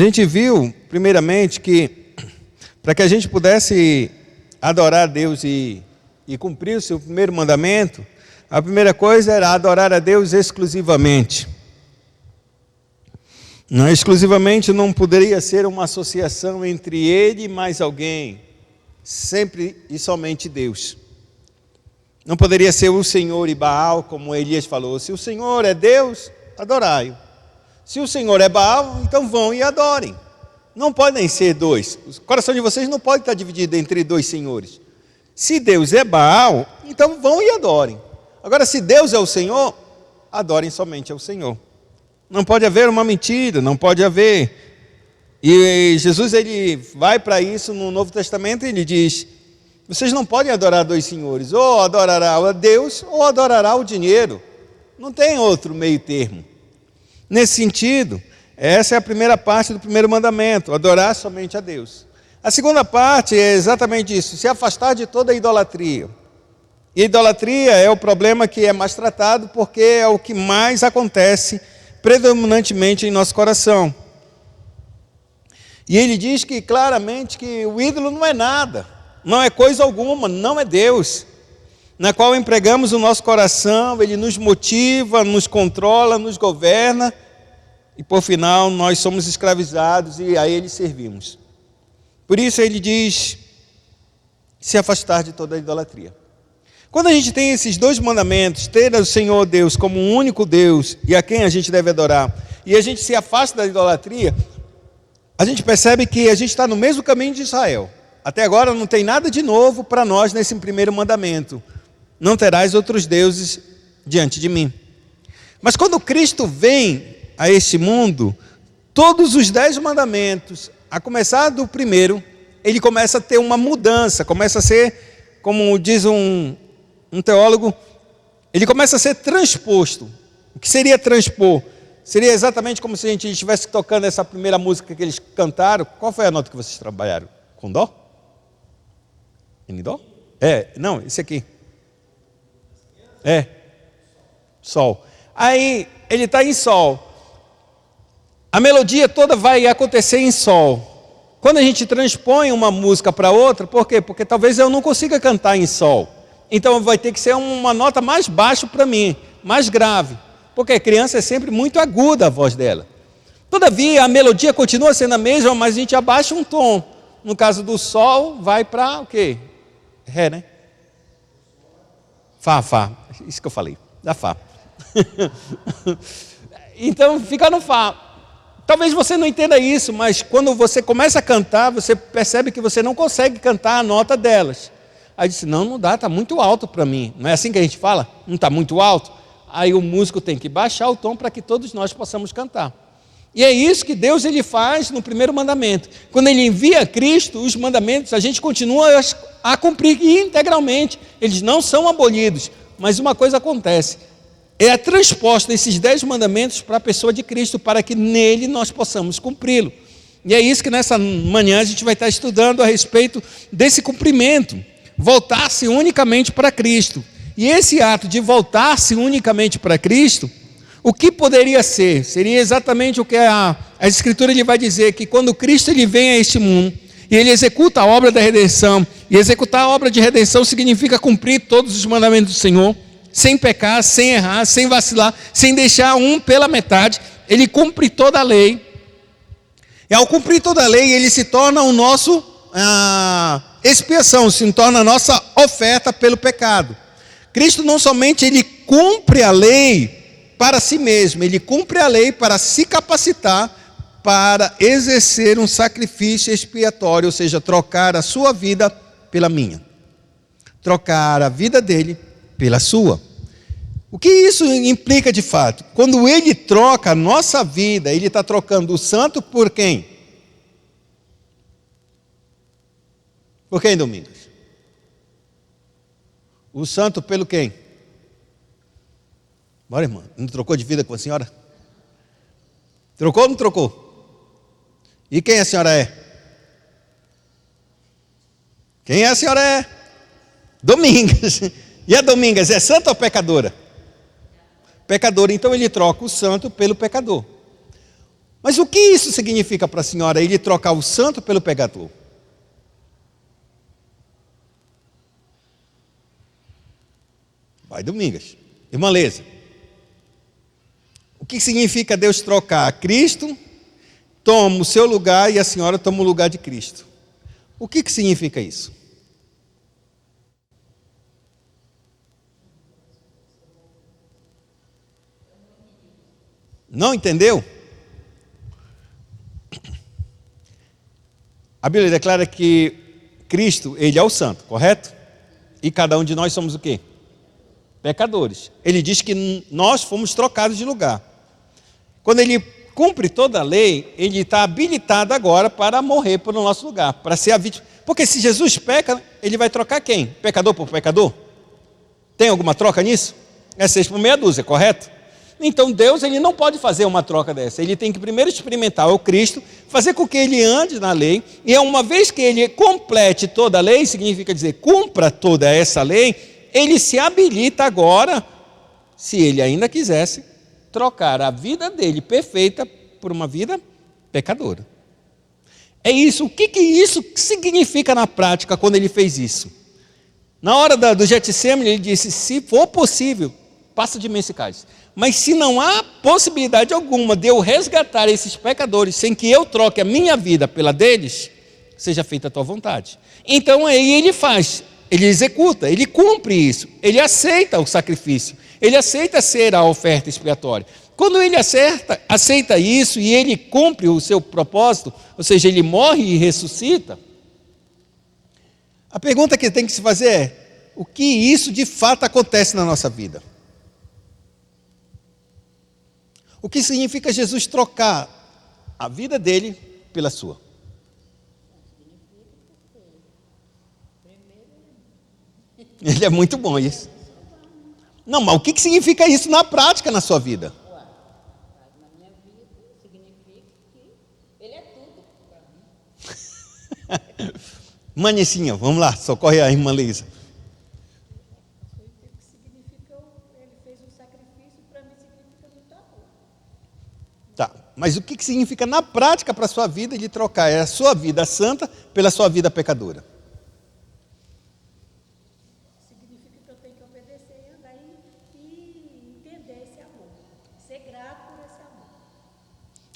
A gente viu, primeiramente, que para que a gente pudesse adorar a Deus e cumprir o seu primeiro mandamento, a primeira coisa era adorar a Deus exclusivamente. Não, exclusivamente não poderia ser uma associação entre ele e mais alguém, sempre e somente Deus. Não poderia ser o Senhor e Baal, como Elias falou. Se o Senhor é Deus, adorai-o. Se o Senhor é Baal, então vão e adorem. Não podem ser dois. O coração de vocês não pode estar dividido entre dois senhores. Se Deus é Baal, então vão e adorem. Agora, se Deus é o Senhor, adorem somente ao Senhor. Não pode haver uma mentira, não pode haver. E Jesus, ele vai para isso no Novo Testamento e ele diz: vocês não podem adorar dois senhores, ou adorará a Deus ou adorará o dinheiro. Não tem outro meio termo. Nesse sentido, essa é a primeira parte do primeiro mandamento, adorar somente a Deus. A segunda parte é exatamente isso, se afastar de toda a idolatria. E a idolatria é o problema que é mais tratado, porque é o que mais acontece predominantemente em nosso coração. E ele diz que claramente que o ídolo não é nada, não é coisa alguma, não é Deus, na qual empregamos o nosso coração, ele nos motiva, nos controla, nos governa, e por final nós somos escravizados e a ele servimos. Por isso ele diz, se afastar de toda a idolatria. Quando a gente tem esses dois mandamentos, ter o Senhor Deus como um único Deus e a quem a gente deve adorar, e a gente se afasta da idolatria, a gente percebe que a gente está no mesmo caminho de Israel. Até agora não tem nada de novo para nós nesse primeiro mandamento. Não terás outros deuses diante de mim. Mas quando Cristo vem a este mundo, todos os 10 mandamentos, a começar do primeiro, ele começa a ter uma mudança, começa a ser, como diz um teólogo, ele começa a ser transposto. O que seria transpor? Seria exatamente como se a gente estivesse tocando essa primeira música que eles cantaram. Qual foi a nota que vocês trabalharam? Com dó? Em dó? Não, esse aqui. Sol. Aí ele está em sol. A melodia toda vai acontecer em sol. Quando a gente transpõe uma música para outra, por quê? Porque talvez eu não consiga cantar em sol. Então vai ter que ser uma nota mais baixa para mim, mais grave. Porque a criança é sempre muito aguda a voz dela. Todavia, a melodia continua sendo a mesma, mas a gente abaixa um tom. No caso do sol, vai para o quê? Ré, né? Fá. Isso que eu falei, da Fá. Então, fica no Fá. Talvez você não entenda isso, mas quando você começa a cantar, você percebe que você não consegue cantar a nota delas. Aí disse, não dá, está muito alto para mim. Não é assim que a gente fala? Não está muito alto? Aí o músico tem que baixar o tom para que todos nós possamos cantar. E é isso que Deus ele faz no primeiro mandamento. Quando ele envia Cristo, os mandamentos, a gente continua a cumprir integralmente. Eles não são abolidos, mas uma coisa acontece. É a transposta desses 10 mandamentos para a pessoa de Cristo, para que nele nós possamos cumpri-lo. E é isso que nessa manhã a gente vai estar estudando a respeito desse cumprimento. Voltar-se unicamente para Cristo. E esse ato de voltar-se unicamente para Cristo, o que poderia ser? Seria exatamente o que a Escritura ele vai dizer, que quando Cristo ele vem a este mundo, e ele executa a obra da redenção, e executar a obra de redenção significa cumprir todos os mandamentos do Senhor, sem pecar, sem errar, sem vacilar, sem deixar um pela metade. Ele cumpre toda a lei. E ao cumprir toda a lei, ele se torna o nosso expiação, se torna a nossa oferta pelo pecado. Cristo não somente ele cumpre a lei para si mesmo, ele cumpre a lei para se capacitar para exercer um sacrifício expiatório, ou seja, trocar a sua vida pela minha. Trocar a vida dele pela sua. O que isso implica de fato? Quando ele troca a nossa vida, ele está trocando o santo por quem? Por quem, Domingos? O santo pelo quem? Bora, irmã. Não trocou de vida com a senhora? Trocou ou não trocou? E quem a senhora é? Quem a senhora é? Domingas. E a Domingas é santa ou pecadora? Pecadora. Então ele troca o santo pelo pecador. Mas o que isso significa para a senhora, ele trocar o santo pelo pecador? Vai, Domingas. Irmã Leza. O que significa Deus trocar? Cristo toma o seu lugar e a senhora toma o lugar de Cristo. O que significa isso? Não entendeu? A Bíblia declara que Cristo, ele é o santo, correto? E cada um de nós somos o quê? Pecadores. Ele diz que nós fomos trocados de lugar. Quando ele cumpre toda a lei, ele está habilitado agora para morrer por nosso lugar, para ser a vítima. Porque se Jesus peca, ele vai trocar quem? Pecador por pecador? Tem alguma troca nisso? É 6 por meia dúzia, correto? Então Deus, ele não pode fazer uma troca dessa. Ele tem que primeiro experimentar o Cristo, fazer com que ele ande na lei, e uma vez que ele complete toda a lei, significa dizer, cumpra toda essa lei, ele se habilita agora, se ele ainda quisesse, trocar a vida dele perfeita por uma vida pecadora. É isso. O que isso significa na prática quando ele fez isso? Na hora do Getsemane, ele disse, se for possível, passa de mim esse cálice. Mas se não há possibilidade alguma de eu resgatar esses pecadores sem que eu troque a minha vida pela deles, seja feita a tua vontade. Então aí ele faz, ele executa, ele cumpre isso, ele aceita o sacrifício, ele aceita ser a oferta expiatória. Quando ele aceita isso e ele cumpre o seu propósito, ou seja, ele morre e ressuscita, a pergunta que tem que se fazer é, o que isso de fato acontece na nossa vida? O que significa Jesus trocar a vida dele pela sua? Ele é muito bom isso. Não, mas o que significa isso na prática na sua vida? Na minha vida significa que ele é tudo para mim. Manicinha, vamos lá, socorre a irmã Leisa. Ele fez um sacrifício, para mim significa muito amor. Tá, mas o que significa na prática para a sua vida de trocar a sua vida santa pela sua vida pecadora? Significa que eu tenho que obedecer e andar e entender esse amor. Ser grato por esse amor.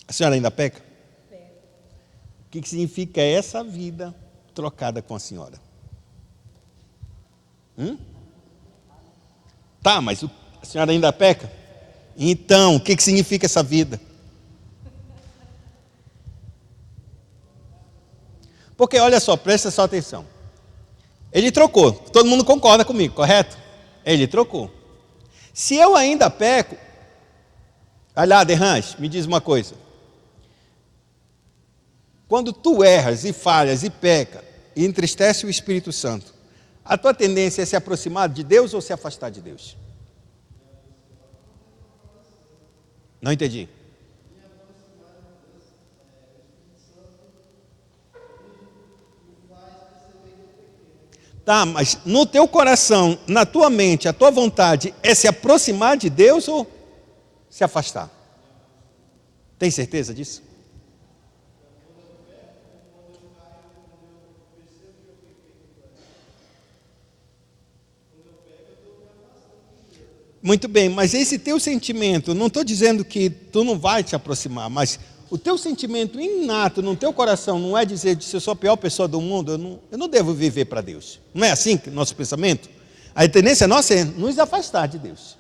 A senhora ainda peca? Pego. O que significa essa vida trocada com a senhora? Tá, mas a senhora ainda peca? Então, o que significa essa vida? Porque olha só, presta só atenção. Ele trocou, todo mundo concorda comigo, correto? Ele trocou. Se eu ainda peco, olha lá, Derrans, me diz uma coisa. Quando tu erras e falhas e peca e entristece o Espírito Santo, a tua tendência é se aproximar de Deus ou se afastar de Deus? Não entendi. Tá, mas no teu coração, na tua mente, a tua vontade é se aproximar de Deus ou se afastar? Tem certeza disso? Muito bem, mas esse teu sentimento, não estou dizendo que tu não vai te aproximar, mas o teu sentimento inato no teu coração não é dizer que se eu sou a pior pessoa do mundo, eu não devo viver para Deus. Não é assim que nosso pensamento? A tendência nossa é nos afastar de Deus.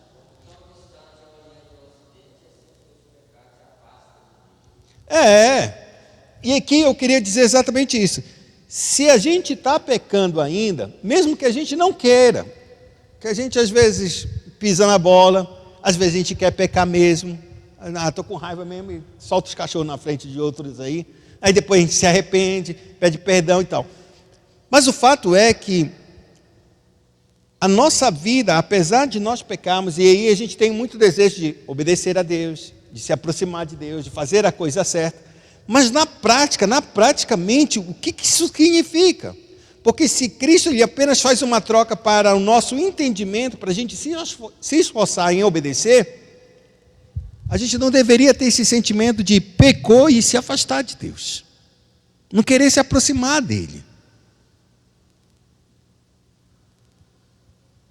E aqui eu queria dizer exatamente isso. Se a gente está pecando ainda, mesmo que a gente não queira, que a gente às vezes pisa na bola, às vezes a gente quer pecar mesmo, estou com raiva mesmo e solta os cachorros na frente de outros aí depois a gente se arrepende, pede perdão e tal. Mas o fato é que a nossa vida, apesar de nós pecarmos, e aí a gente tem muito desejo de obedecer a Deus, de se aproximar de Deus, de fazer a coisa certa, mas praticamente, o que isso significa? Porque se Cristo ele apenas faz uma troca para o nosso entendimento, para a gente se esforçar em obedecer, a gente não deveria ter esse sentimento de pecou e se afastar de Deus. Não querer se aproximar dele.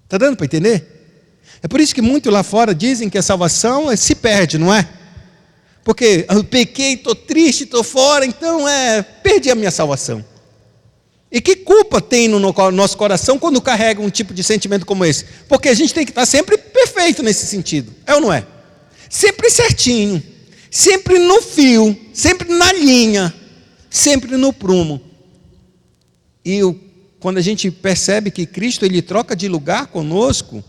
Está dando para entender? É por isso que muito lá fora dizem que a salvação se perde, não é? Porque eu pequei, estou triste, estou fora, então perdi a minha salvação. E que culpa tem no nosso coração quando carrega um tipo de sentimento como esse? Porque a gente tem que estar sempre perfeito nesse sentido, é ou não é? Sempre certinho, sempre no fio, sempre na linha, sempre no prumo. E quando a gente percebe que Cristo ele troca de lugar conosco,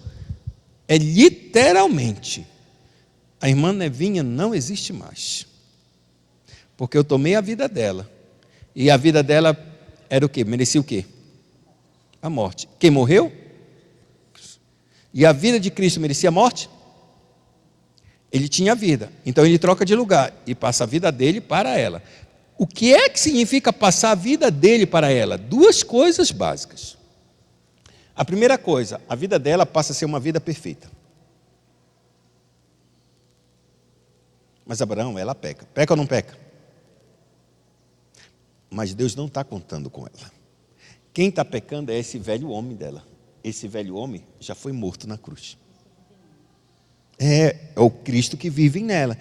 é literalmente, a irmã Nevinha não existe mais. Porque eu tomei a vida dela, e a vida dela era o quê? Merecia o quê? A morte. Quem morreu? E a vida de Cristo merecia a morte? Ele tinha vida, então ele troca de lugar e passa a vida dele para ela. O que é que significa passar a vida dele para ela? Duas coisas básicas. A primeira coisa, a vida dela passa a ser uma vida perfeita. Mas Abraão, ela peca. Peca ou não peca? Mas Deus não está contando com ela. Quem está pecando é esse velho homem dela. Esse velho homem já foi morto na cruz. É o Cristo que vive nela.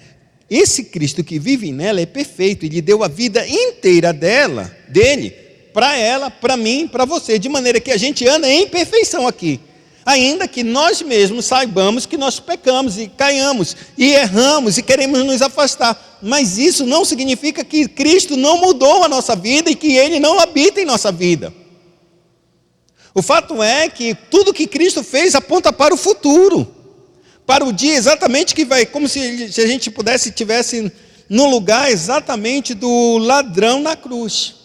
Esse Cristo que vive nela é perfeito. Ele deu a vida inteira dele, para ela, para mim, para você. De maneira que a gente anda em perfeição aqui. Ainda que nós mesmos saibamos que nós pecamos e caiamos e erramos e queremos nos afastar. Mas isso não significa que Cristo não mudou a nossa vida e que Ele não habita em nossa vida. O fato é que tudo que Cristo fez aponta para o futuro. Para o dia exatamente que vai, como se a gente tivesse no lugar exatamente do ladrão na cruz.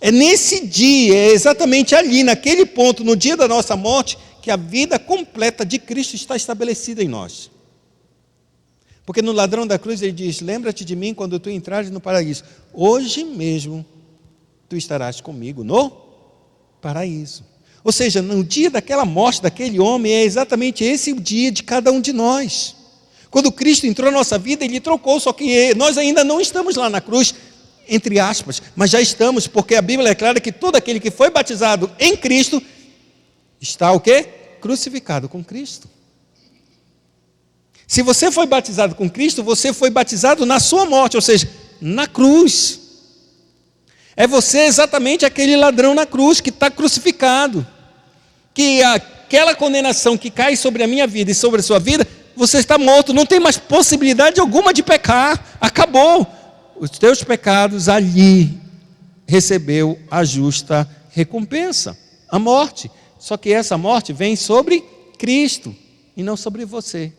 É nesse dia, é exatamente ali, naquele ponto, no dia da nossa morte, que a vida completa de Cristo está estabelecida em nós. Porque no ladrão da cruz ele diz, lembra-te de mim quando tu entrares no paraíso. Hoje mesmo tu estarás comigo no paraíso. Ou seja, no dia daquela morte daquele homem, é exatamente esse o dia de cada um de nós. Quando Cristo entrou na nossa vida, Ele trocou, só que nós ainda não estamos lá na cruz, entre aspas, mas já estamos, porque a Bíblia é clara que todo aquele que foi batizado em Cristo, está o quê? Crucificado com Cristo. Se você foi batizado com Cristo, você foi batizado na sua morte, ou seja, na cruz. É você exatamente aquele ladrão na cruz que está crucificado. Que aquela condenação que cai sobre a minha vida e sobre a sua vida, você está morto, não tem mais possibilidade alguma de pecar. Acabou. Os teus pecados ali recebeu a justa recompensa, a morte. Só que essa morte vem sobre Cristo e não sobre você.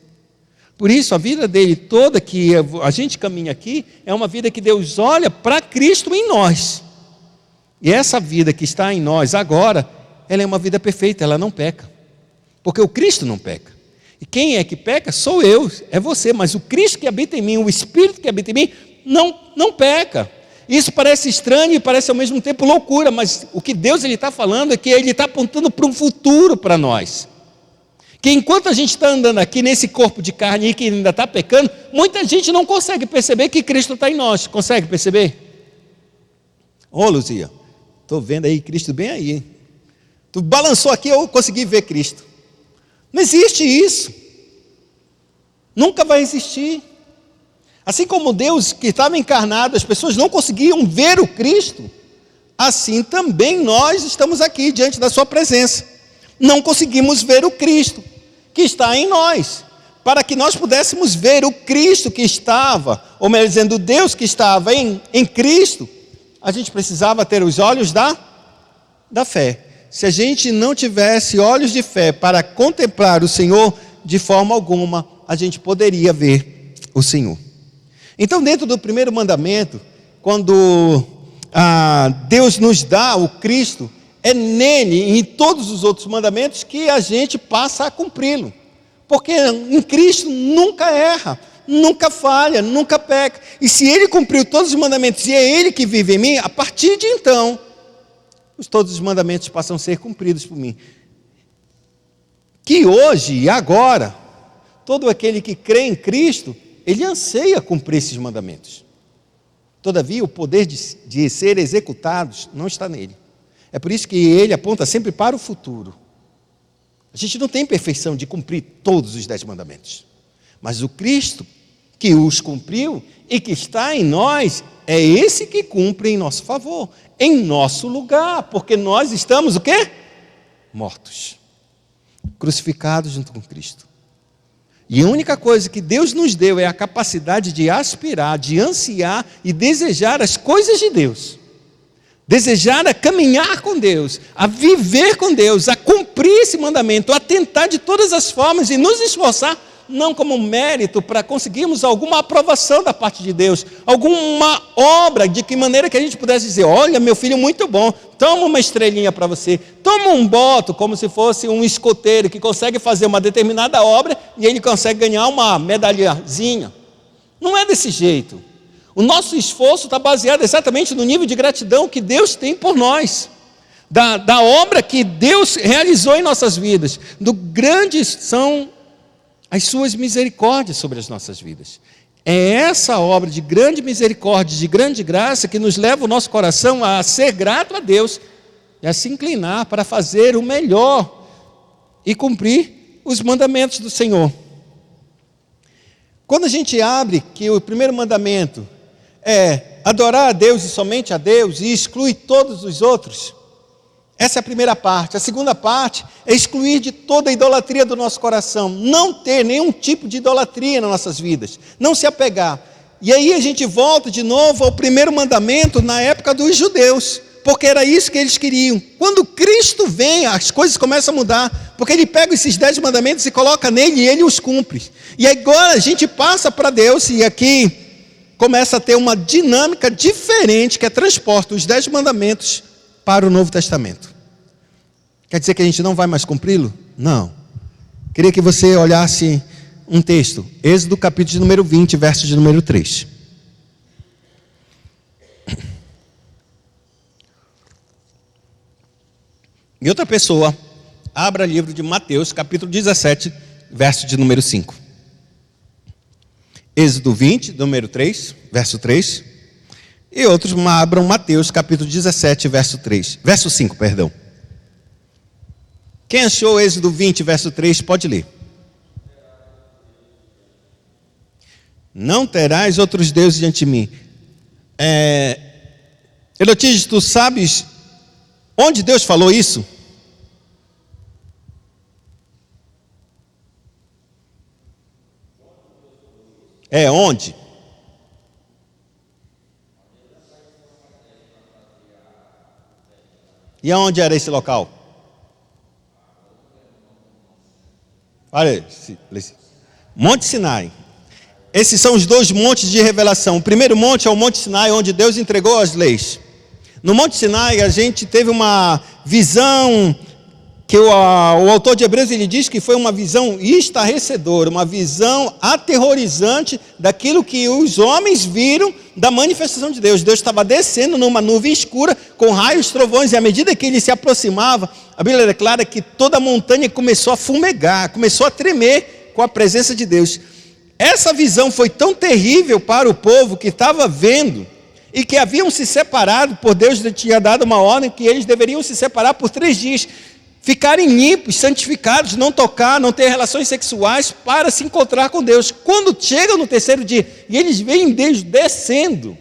Por isso, a vida dele toda que a gente caminha aqui, é uma vida que Deus olha para Cristo em nós. E essa vida que está em nós agora, ela é uma vida perfeita, ela não peca. Porque o Cristo não peca. E quem é que peca? Sou eu, é você. Mas o Cristo que habita em mim, o Espírito que habita em mim, não peca. Isso parece estranho e parece ao mesmo tempo loucura, mas o que Deus está falando é que Ele está apontando para um futuro para nós. Que enquanto a gente está andando aqui nesse corpo de carne e que ainda está pecando, muita gente não consegue perceber que Cristo está em nós. Consegue perceber? Ô Luzia, estou vendo aí Cristo bem aí, hein? Tu balançou aqui, eu consegui ver Cristo. Não existe isso. Nunca vai existir. Assim como Deus que estava encarnado, as pessoas não conseguiam ver o Cristo, assim também nós estamos aqui diante da sua presença. Não conseguimos ver o Cristo que está em nós. Para que nós pudéssemos ver o Cristo que estava, ou melhor dizendo, o Deus que estava em Cristo, a gente precisava ter os olhos da fé. Se a gente não tivesse olhos de fé para contemplar o Senhor, de forma alguma, a gente poderia ver o Senhor. Então, dentro do primeiro mandamento, quando Deus nos dá o Cristo, é nele e em todos os outros mandamentos que a gente passa a cumpri-lo. Porque em Cristo nunca erra, nunca falha, nunca peca. E se Ele cumpriu todos os mandamentos e é Ele que vive em mim, a partir de então, todos os mandamentos passam a ser cumpridos por mim. Que hoje e agora, todo aquele que crê em Cristo, ele anseia cumprir esses mandamentos. Todavia, o poder de ser executados não está nele. É por isso que ele aponta sempre para o futuro. A gente não tem perfeição de cumprir todos os 10 mandamentos. Mas o Cristo que os cumpriu e que está em nós, é esse que cumpre em nosso favor, em nosso lugar, porque nós estamos o quê? Mortos, crucificados junto com Cristo. E a única coisa que Deus nos deu é a capacidade de aspirar, de ansiar e desejar as coisas de Deus. Desejar a caminhar com Deus, a viver com Deus, a cumprir esse mandamento, a tentar de todas as formas e nos esforçar, não como mérito para conseguirmos alguma aprovação da parte de Deus, alguma obra, de que maneira que a gente pudesse dizer, olha, meu filho muito bom, toma uma estrelinha para você, toma um boto, como se fosse um escoteiro que consegue fazer uma determinada obra e ele consegue ganhar uma medalhazinha. Não é desse jeito. O nosso esforço está baseado exatamente no nível de gratidão que Deus tem por nós, da obra que Deus realizou em nossas vidas, do grandes são as suas misericórdias sobre as nossas vidas. É essa obra de grande misericórdia, de grande graça, que nos leva o nosso coração a ser grato a Deus e a se inclinar para fazer o melhor e cumprir os mandamentos do Senhor. Quando a gente abre que o primeiro mandamento é adorar a Deus e somente a Deus e exclui todos os outros, essa é a primeira parte. A segunda parte é excluir de toda a idolatria do nosso coração, não ter nenhum tipo de idolatria nas nossas vidas, não se apegar. E aí a gente volta de novo ao primeiro mandamento na época dos judeus, porque era isso que eles queriam. Quando Cristo vem, as coisas começam a mudar, porque ele pega esses 10 mandamentos e coloca nele e ele os cumpre. E agora a gente passa para Deus e aqui começa a ter uma dinâmica diferente, que é transporta os 10 mandamentos para o Novo Testamento. Quer dizer que a gente não vai mais cumpri-lo? Não. Queria que você olhasse um texto, Êxodo capítulo de número 20, verso de número 3. E outra pessoa, abra o livro de Mateus, capítulo 17, verso de número 5. Êxodo 20, número 3, verso 3. E outros abram Mateus, capítulo 17, verso 5, perdão. Quem achou Êxodo 20, verso 3, pode ler. Não terás outros deuses diante de mim. Elotíges, tu sabes onde Deus falou isso? Onde? E aonde era esse local? Olha, Monte Sinai. Esses são os 2 montes de revelação. O primeiro monte é o Monte Sinai, onde Deus entregou as leis. No Monte Sinai, a gente teve uma visão que o autor de Hebreus ele diz que foi uma visão estarrecedora, uma visão aterrorizante daquilo que os homens viram da manifestação de Deus. Deus estava descendo numa nuvem escura com raios, trovões, e à medida que ele se aproximava, a Bíblia declara que toda a montanha começou a fumegar, começou a tremer com a presença de Deus. Essa visão foi tão terrível para o povo que estava vendo e que haviam se separado, por Deus tinha dado uma ordem que eles deveriam se separar por 3 dias, ficarem limpos, santificados, não tocar, não ter relações sexuais para se encontrar com Deus. Quando chegam no 3º dia e eles veem Deus descendo,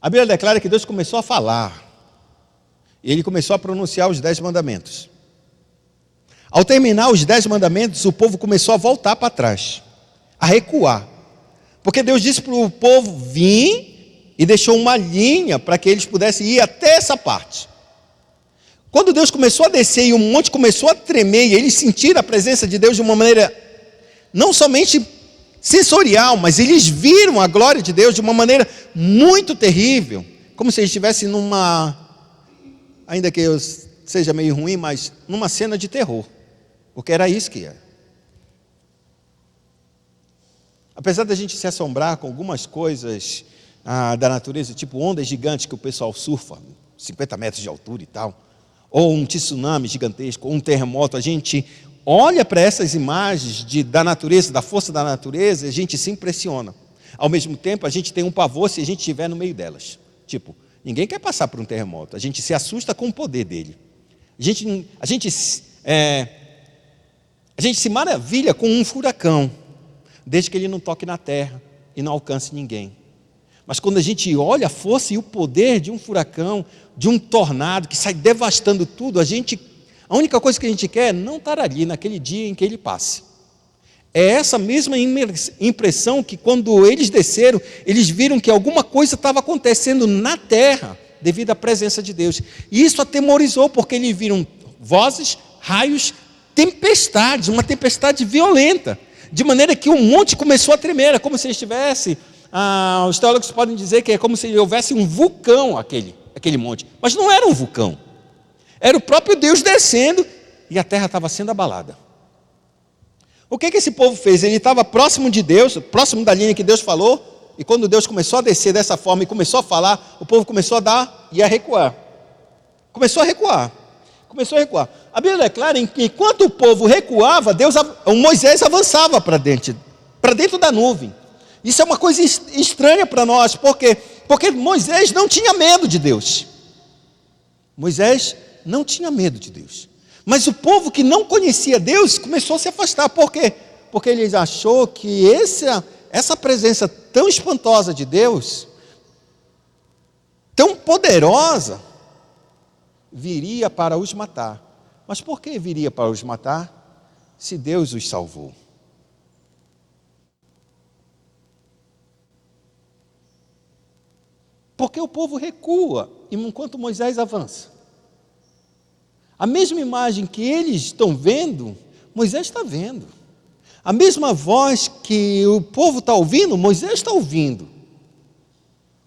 a Bíblia declara que Deus começou a falar e ele começou a pronunciar os 10 mandamentos. Ao terminar os 10 mandamentos, o povo começou a voltar para trás, a recuar, porque Deus disse para o povo vir e deixou uma linha para que eles pudessem ir até essa parte. Quando Deus começou a descer e o monte começou a tremer e eles sentiram a presença de Deus de uma maneira não somente sensorial, mas eles viram a glória de Deus de uma maneira muito terrível, como se eles estivessem ainda que eu seja meio ruim, mas numa cena de terror, porque era isso que era. Apesar da gente se assombrar com algumas coisas da natureza, tipo ondas gigantes que o pessoal surfa, 50 metros de altura e tal, ou um tsunami gigantesco, ou um terremoto, a gente olha para essas imagens da natureza, da força da natureza, e a gente se impressiona. Ao mesmo tempo, a gente tem um pavor se a gente estiver no meio delas. Tipo, ninguém quer passar por um terremoto. A gente se assusta com o poder dele. A gente se maravilha com um furacão, desde que ele não toque na terra e não alcance ninguém. Mas quando a gente olha a força e o poder de um furacão, de um tornado que sai devastando tudo, a única coisa que a gente quer é não estar ali naquele dia em que ele passe. É essa mesma impressão que quando eles desceram, eles viram que alguma coisa estava acontecendo na terra, devido à presença de Deus. E isso atemorizou, porque eles viram vozes, raios, tempestades, uma tempestade violenta, de maneira que o monte começou a tremer, é como se estivesse, os teólogos podem dizer que é como se houvesse um vulcão aquele monte, mas não era um vulcão, era o próprio Deus descendo e a terra estava sendo abalada. O que esse povo fez? Ele estava próximo de Deus, próximo da linha que Deus falou, e quando Deus começou a descer dessa forma e começou a falar, o povo começou a dar e a recuar. Começou a recuar. A Bíblia é clara em que enquanto o povo recuava, Moisés avançava para dentro da nuvem. Isso é uma coisa estranha para nós, porque Moisés não tinha medo de Deus. Moisés não tinha medo de Deus. Mas o povo que não conhecia Deus começou a se afastar. Por quê? Porque ele achou que essa presença tão espantosa de Deus, tão poderosa, viria para os matar. Mas por que viria para os matar se Deus os salvou? Porque o povo recua enquanto Moisés avança. A mesma imagem que eles estão vendo, Moisés está vendo. A mesma voz que o povo está ouvindo, Moisés está ouvindo.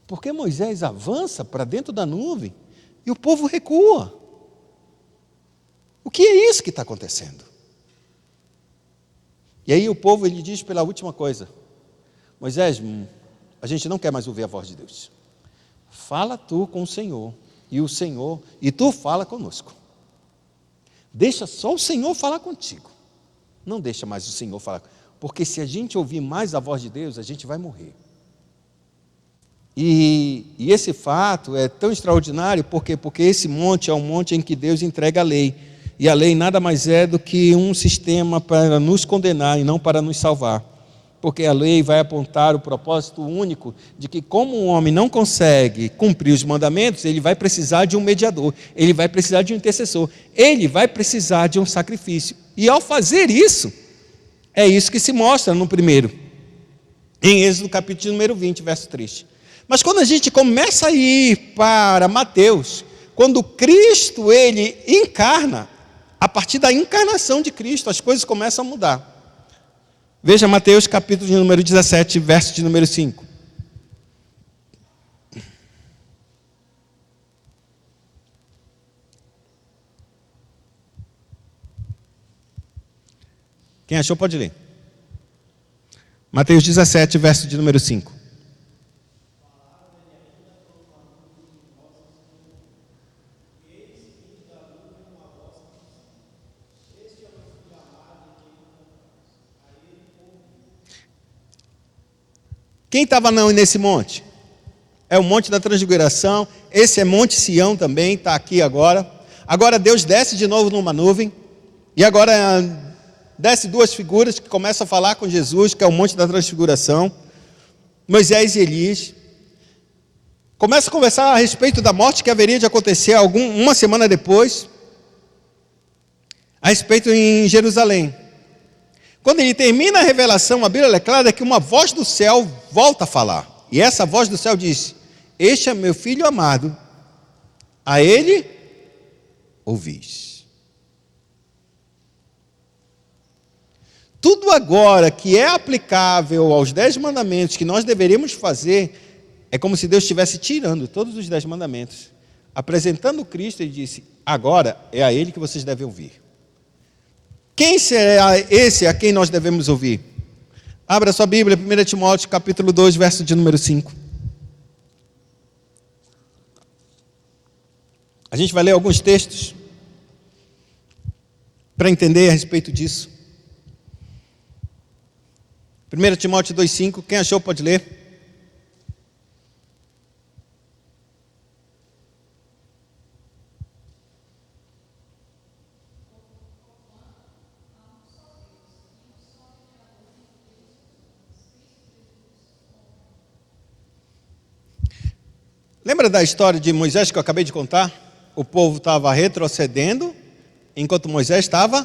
Porque Moisés avança para dentro da nuvem e o povo recua. O que é isso que está acontecendo? E aí o povo ele diz pela última coisa: Moisés, a gente não quer mais ouvir a voz de Deus. Fala tu com o Senhor, e tu fala conosco. Deixa só o Senhor falar contigo. Não deixa mais o Senhor falar. Porque se a gente ouvir mais a voz de Deus, a gente vai morrer. E esse fato é tão extraordinário, porque esse monte é um monte em que Deus entrega a lei. E a lei nada mais é do que um sistema para nos condenar e não para nos salvar. Porque a lei vai apontar o propósito único de que, como um homem não consegue cumprir os mandamentos, ele vai precisar de um mediador, ele vai precisar de um intercessor, ele vai precisar de um sacrifício. E ao fazer isso, é isso que se mostra no primeiro, em Êxodo capítulo número 20, verso 3. Mas quando a gente começa a ir para Mateus, quando Cristo ele encarna, a partir da encarnação de Cristo, as coisas começam a mudar. Veja Mateus capítulo de número 17, verso de número 5. Quem achou pode ler. Mateus 17, verso de número 5. Quem estava nesse monte? É o monte da transfiguração. Esse é Monte Sião também, está aqui agora. Agora Deus desce de novo numa nuvem. E agora desce duas figuras que começam a falar com Jesus, que é o monte da transfiguração. Moisés e Elias. Começa a conversar a respeito da morte que haveria de acontecer uma semana depois. A respeito em Jerusalém. Quando ele termina a revelação, a Bíblia é clara que uma voz do céu volta a falar. E essa voz do céu diz: este é meu filho amado, a ele ouvis. Tudo agora que é aplicável aos 10 mandamentos que nós deveríamos fazer, é como se Deus estivesse tirando todos os 10 mandamentos, apresentando Cristo e disse: agora é a ele que vocês devem ouvir. Quem será esse a quem nós devemos ouvir? Abra sua Bíblia, 1 Timóteo capítulo 2, verso de número 5. A gente vai ler alguns textos. para entender a respeito disso. 1 Timóteo 2,5, quem achou pode ler. Lembra da história de Moisés que eu acabei de contar? O povo estava retrocedendo, enquanto Moisés estava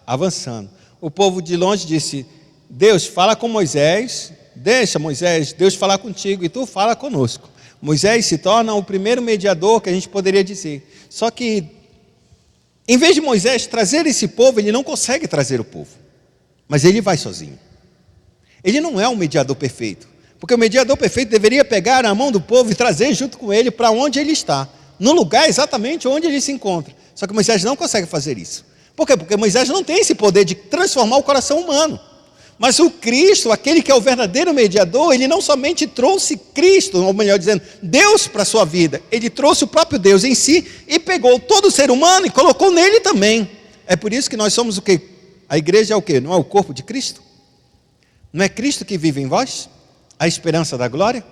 avançando. O povo de longe disse: Deus, fala com Moisés, deixa Moisés, Deus falar contigo e tu fala conosco. Moisés se torna o primeiro mediador que a gente poderia dizer. Só que, em vez de Moisés trazer esse povo, ele não consegue trazer o povo. Mas ele vai sozinho. Ele não é um mediador perfeito. Porque o mediador perfeito deveria pegar a mão do povo e trazer junto com ele para onde ele está. No lugar exatamente onde ele se encontra. Só que Moisés não consegue fazer isso. Por quê? Porque Moisés não tem esse poder de transformar o coração humano. Mas o Cristo, aquele que é o verdadeiro mediador, ele não somente trouxe Cristo, ou melhor dizendo, Deus para a sua vida. Ele trouxe o próprio Deus em si e pegou todo o ser humano e colocou nele também. É por isso que nós somos o quê? A igreja é o quê? Não é o corpo de Cristo? Não é Cristo que vive em vós? A esperança da glória?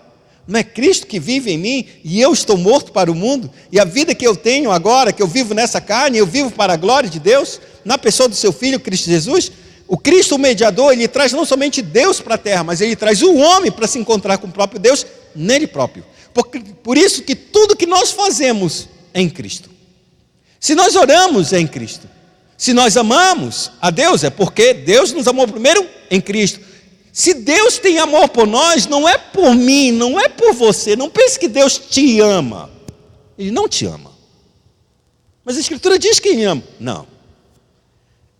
Não é Cristo que vive em mim e eu estou morto para o mundo? E a vida que eu tenho agora, que eu vivo nessa carne, eu vivo para a glória de Deus, na pessoa do seu Filho, Cristo Jesus? O Cristo, o mediador, ele traz não somente Deus para a terra, mas ele traz o homem para se encontrar com o próprio Deus nele próprio. Por isso que tudo que nós fazemos é em Cristo. Se nós oramos, é em Cristo. Se nós amamos a Deus, é porque Deus nos amou primeiro em Cristo. Se Deus tem amor por nós, não é por mim, não é por você. Não pense que Deus te ama. Ele não te ama. Mas a Escritura diz que Ele ama. Não.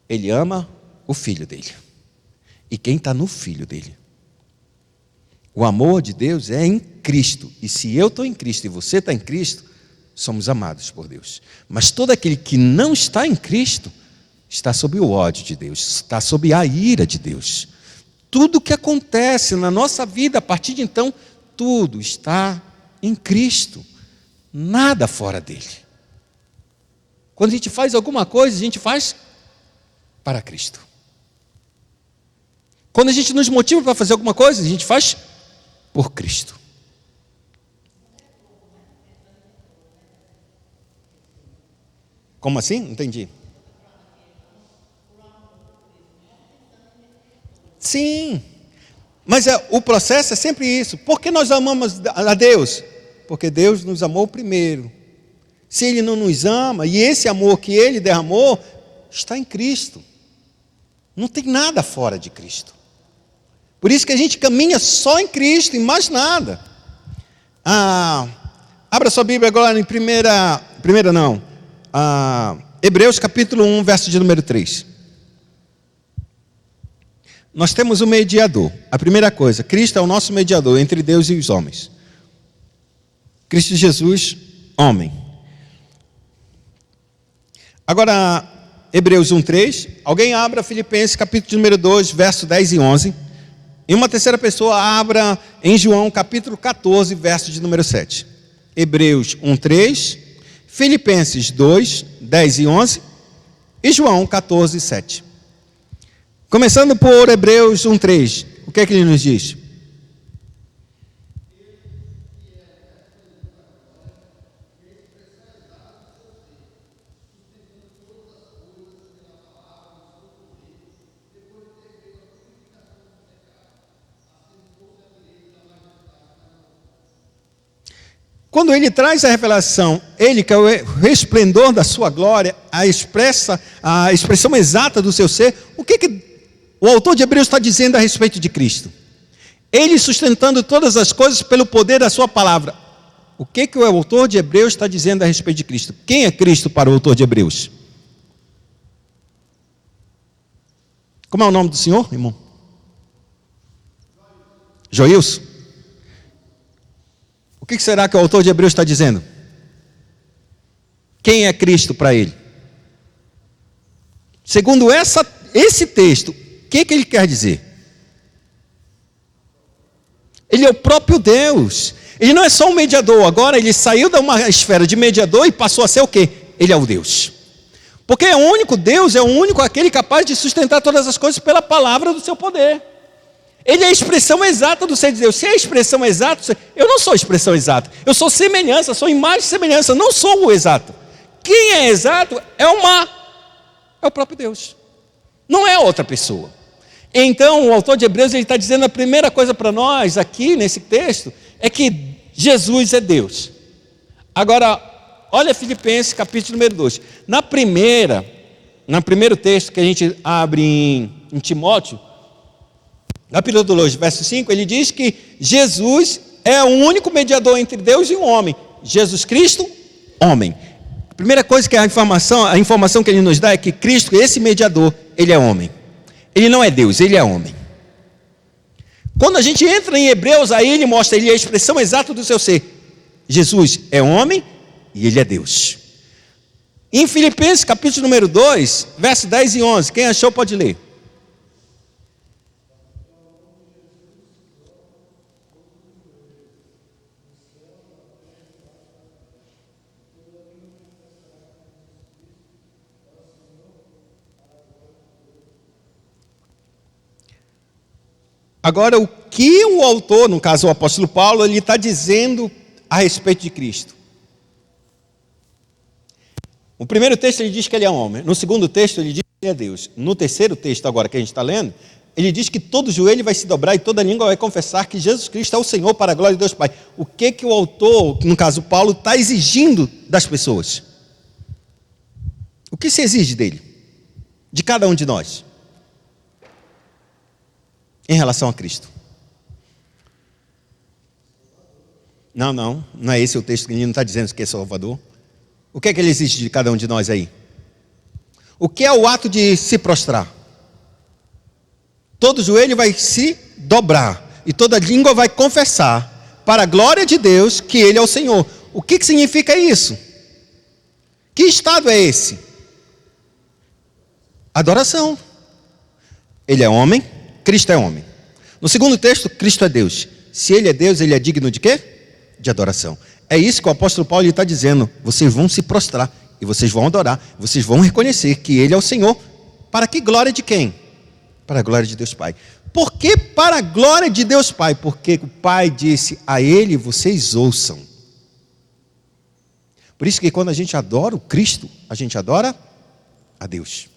Ele ama o Filho dele. E quem está no Filho dele? O amor de Deus é em Cristo. E se eu estou em Cristo e você está em Cristo, somos amados por Deus. Mas todo aquele que não está em Cristo, está sob o ódio de Deus, está sob a ira de Deus. Tudo que acontece na nossa vida, a partir de então, tudo está em Cristo. Nada fora dele. Quando a gente faz alguma coisa, a gente faz para Cristo. Quando a gente nos motiva para fazer alguma coisa, a gente faz por Cristo. Como assim? Não entendi. Sim, mas o processo é sempre isso. Por que nós amamos a Deus? Porque Deus nos amou primeiro. Se Ele não nos ama, e esse amor que Ele derramou, está em Cristo. Não tem nada fora de Cristo. Por isso que a gente caminha só em Cristo e mais nada. Abra sua Bíblia agora em Hebreus capítulo 1, verso de número 3. Nós temos um mediador. A primeira coisa, Cristo é o nosso mediador entre Deus e os homens. Cristo Jesus, homem. Agora, Hebreus 1:3. Alguém abra Filipenses capítulo número 2, verso 10 e 11. E uma terceira pessoa abra em João capítulo 14, verso de número 7. Hebreus 1:3. Filipenses 2, 10 e 11. E João 14, 7. Começando por Hebreus 1:3, o que é que ele nos diz? Quando ele traz a revelação, ele que é o resplendor da sua glória, a expressão exata do seu ser, o que o autor de Hebreus está dizendo a respeito de Cristo? Ele sustentando todas as coisas pelo poder da sua palavra. O que o autor de Hebreus está dizendo a respeito de Cristo? Quem é Cristo para o autor de Hebreus? Como é o nome do senhor, irmão? Joilson. O que será que o autor de Hebreus está dizendo? Quem é Cristo para ele? Segundo esse texto, o que ele quer dizer? Ele é o próprio Deus. Ele não é só um mediador. Agora ele saiu de uma esfera de mediador e passou a ser o quê? Ele é o Deus. Porque é o único Deus, é o único aquele capaz de sustentar todas as coisas pela palavra do seu poder. Ele é a expressão exata do ser de Deus. Se é a expressão exata, eu não sou a expressão exata. Eu sou semelhança, sou imagem e semelhança, eu não sou o exato. Quem é exato é o próprio Deus. Não é outra pessoa. Então, o autor de Hebreus ele está dizendo a primeira coisa para nós aqui nesse texto é que Jesus é Deus. Agora, olha Filipenses capítulo número 2. No primeiro texto que a gente abre em Timóteo, capítulo 2, verso 5, ele diz que Jesus é o único mediador entre Deus e o homem. Jesus Cristo, homem. A primeira coisa que a informação que ele nos dá é que Cristo, esse mediador, ele é homem. Ele não é Deus, ele é homem. Quando a gente entra em Hebreus, aí ele mostra, ele é a expressão exata do seu ser. Jesus é homem e ele é Deus. Em Filipenses, capítulo número 2, verso 10 e 11, quem achou pode ler. Agora, o que o autor, no caso o apóstolo Paulo, ele está dizendo a respeito de Cristo? No primeiro texto ele diz que ele é homem. No segundo texto ele diz que ele é Deus. No terceiro texto agora que a gente está lendo, ele diz que todo joelho vai se dobrar e toda língua vai confessar que Jesus Cristo é o Senhor para a glória de Deus Pai. O que o autor, no caso Paulo, está exigindo das pessoas? O que se exige dele? De cada um de nós? Em relação a Cristo. Não é esse o texto que ele não está dizendo que é Salvador. O que é que ele exige de cada um de nós aí? O que é o ato de se prostrar? Todo joelho vai se dobrar e toda língua vai confessar para a glória de Deus que Ele é o Senhor. O que significa isso? Que estado é esse? Adoração. Ele é homem, Cristo é homem. No segundo texto, Cristo é Deus. Se Ele é Deus, Ele é digno de quê? De adoração. É isso que o apóstolo Paulo está dizendo. Vocês vão se prostrar e vocês vão adorar. Vocês vão reconhecer que Ele é o Senhor. Para que glória de quem? Para a glória de Deus Pai. Por que para a glória de Deus Pai? Porque o Pai disse a Ele, vocês ouçam. Por isso que quando a gente adora o Cristo, a gente adora a Deus.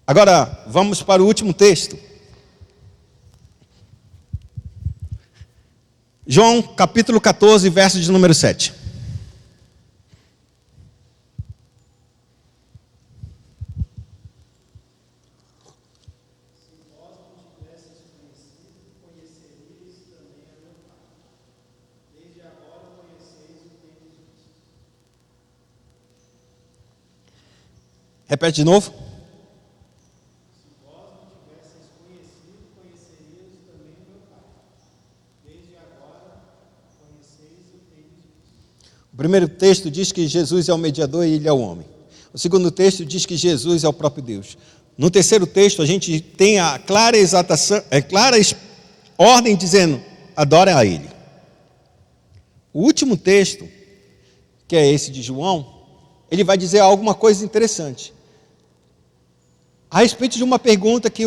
Agora, vamos para o último texto. João capítulo 14, verso de número 7. Repete de novo. O primeiro texto diz que Jesus é o mediador e Ele é o homem. O segundo texto diz que Jesus é o próprio Deus. No terceiro texto a gente tem a clara ordem dizendo, adora a Ele. O último texto, que é esse de João, ele vai dizer alguma coisa interessante. A respeito de uma pergunta que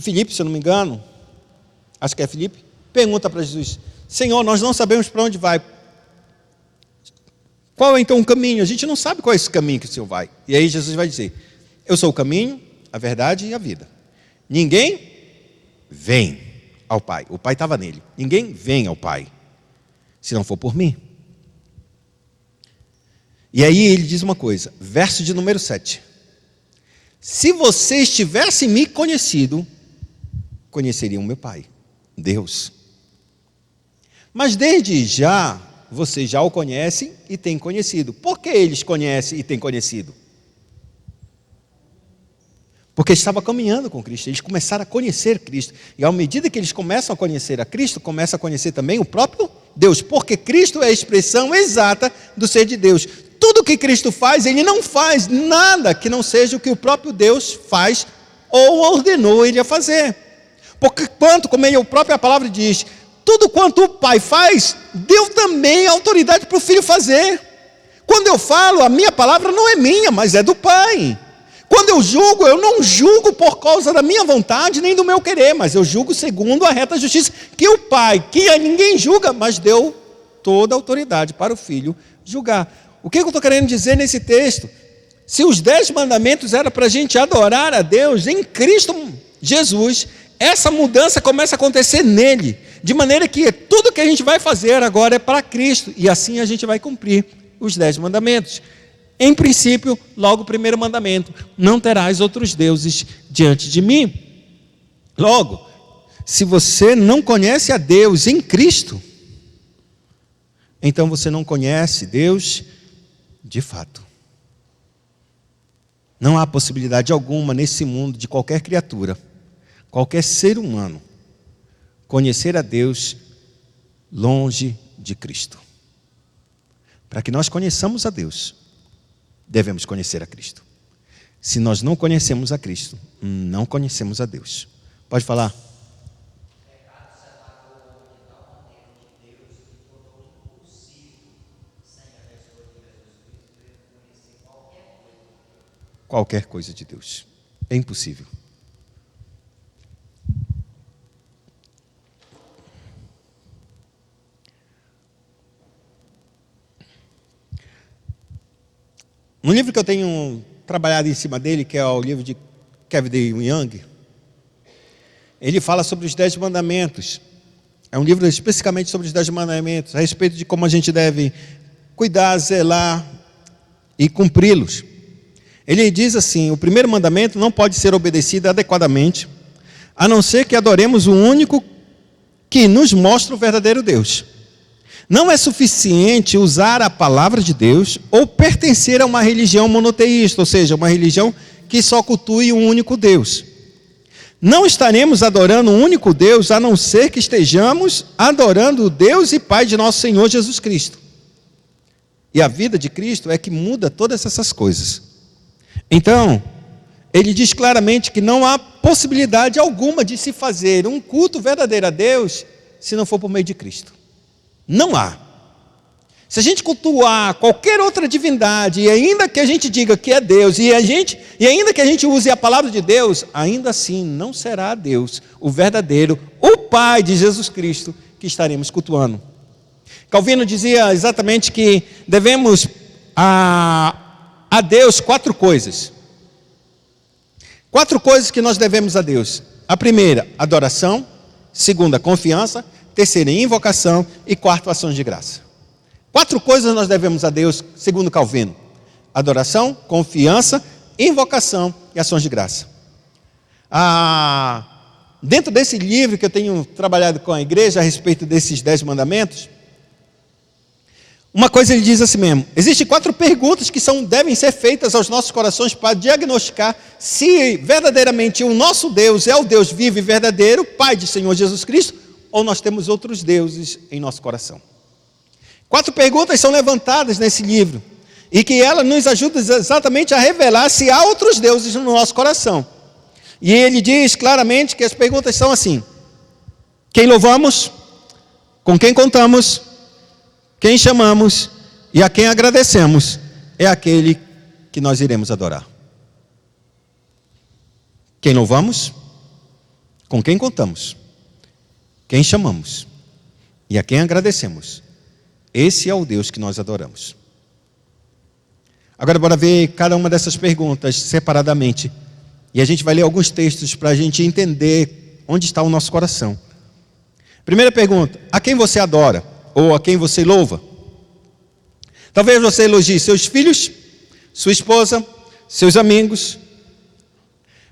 Filipe, se eu não me engano, acho que é Filipe, pergunta para Jesus, Senhor, nós não sabemos para onde vai. Qual é então o caminho? A gente não sabe qual é esse caminho que o Senhor vai. E aí Jesus vai dizer, eu sou o caminho, a verdade e a vida. Ninguém vem ao Pai. O Pai estava nele. Ninguém vem ao Pai, se não for por mim. E aí ele diz uma coisa, verso de número 7. Se vocês tivessem me conhecido, conheceriam meu Pai, Deus. Mas desde já, vocês já o conhecem e têm conhecido. Por que eles conhecem e têm conhecido? Porque estavam caminhando com Cristo, eles começaram a conhecer Cristo. E à medida que eles começam a conhecer a Cristo, começam a conhecer também o próprio Deus. Porque Cristo é a expressão exata do ser de Deus. Tudo que Cristo faz, Ele não faz nada que não seja o que o próprio Deus faz ou ordenou Ele a fazer. Porque como a própria palavra diz, tudo quanto o Pai faz, deu também autoridade para o Filho fazer. Quando eu falo, a minha palavra não é minha, mas é do Pai. Quando eu julgo, eu não julgo por causa da minha vontade, nem do meu querer, mas eu julgo segundo a reta justiça, que o Pai, que ninguém julga, mas deu toda a autoridade para o Filho julgar. O que eu estou querendo dizer nesse texto? Se os 10 mandamentos eram para a gente adorar a Deus em Cristo Jesus, essa mudança começa a acontecer nele, de maneira que tudo que a gente vai fazer agora é para Cristo, e assim a gente vai cumprir os 10 mandamentos. Em princípio, logo o primeiro mandamento: não terás outros deuses diante de mim. Logo, se você não conhece a Deus em Cristo, então você não conhece Deus de fato. Não há possibilidade alguma nesse mundo de qualquer criatura, qualquer ser humano, conhecer a Deus longe de Cristo. Para que nós conheçamos a Deus, devemos conhecer a Cristo. Se nós não conhecemos a Cristo, não conhecemos a Deus. Pode falar. Qualquer coisa de Deus. É impossível. Um livro que eu tenho trabalhado em cima dele, que é o livro de Kevin D. Young, ele fala sobre os 10 mandamentos. É um livro especificamente sobre os 10 mandamentos, a respeito de como a gente deve cuidar, zelar e cumpri-los. Ele diz assim: o primeiro mandamento não pode ser obedecido adequadamente, a não ser que adoremos o único que nos mostra o verdadeiro Deus. Não é suficiente usar a palavra de Deus ou pertencer a uma religião monoteísta, ou seja, uma religião que só cultue um único Deus. Não estaremos adorando um único Deus, a não ser que estejamos adorando o Deus e Pai de nosso Senhor Jesus Cristo. E a vida de Cristo é que muda todas essas coisas. Então, ele diz claramente que não há possibilidade alguma de se fazer um culto verdadeiro a Deus se não for por meio de Cristo. Não há. Se a gente cultuar qualquer outra divindade, e ainda que a gente diga que é Deus, e ainda que a gente use a palavra de Deus, ainda assim não será Deus, o verdadeiro, o Pai de Jesus Cristo, que estaremos cultuando. Calvino dizia exatamente que devemos a Deus 4 coisas. 4 coisas que nós devemos a Deus. A primeira, adoração. Segunda, confiança. Terceira, invocação. E quarto, ações de graça. 4 coisas nós devemos a Deus, segundo Calvino: adoração, confiança, invocação e ações de graça. Dentro desse livro que eu tenho trabalhado com a igreja a respeito desses 10 mandamentos, uma coisa ele diz assim mesmo: existem 4 perguntas que devem ser feitas aos nossos corações para diagnosticar se verdadeiramente o nosso Deus é o Deus vivo e verdadeiro, Pai de Senhor Jesus Cristo, ou nós temos outros deuses em nosso coração. 4 perguntas são levantadas nesse livro, e que ela nos ajuda exatamente a revelar se há outros deuses no nosso coração. E ele diz claramente que as perguntas são assim: quem louvamos? Com quem contamos? Quem chamamos? E a quem agradecemos é aquele que nós iremos adorar. Quem louvamos? Com quem contamos? Quem chamamos? E a quem agradecemos? Esse é o Deus que nós adoramos. Agora bora ver cada uma dessas perguntas separadamente. E a gente vai ler alguns textos para a gente entender onde está o nosso coração. Primeira pergunta: a quem você adora? Ou a quem você louva? Talvez você elogie seus filhos, sua esposa, seus amigos.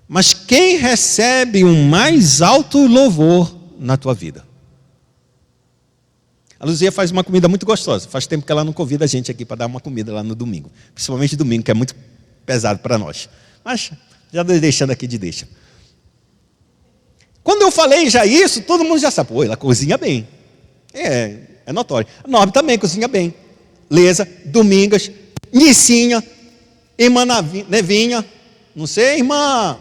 Mas quem recebe um mais alto louvor na tua vida? A Luzia faz uma comida muito gostosa. Faz tempo que ela não convida a gente aqui para dar uma comida lá no domingo. Principalmente domingo, que é muito pesado para nós. Mas já deixando aqui de deixa. Quando eu falei já isso, todo mundo já sabe: pô, ela cozinha bem. É notório. A Norma também cozinha bem. Leza, Domingas, Nicinha, irmã Nevinha. Não sei, irmã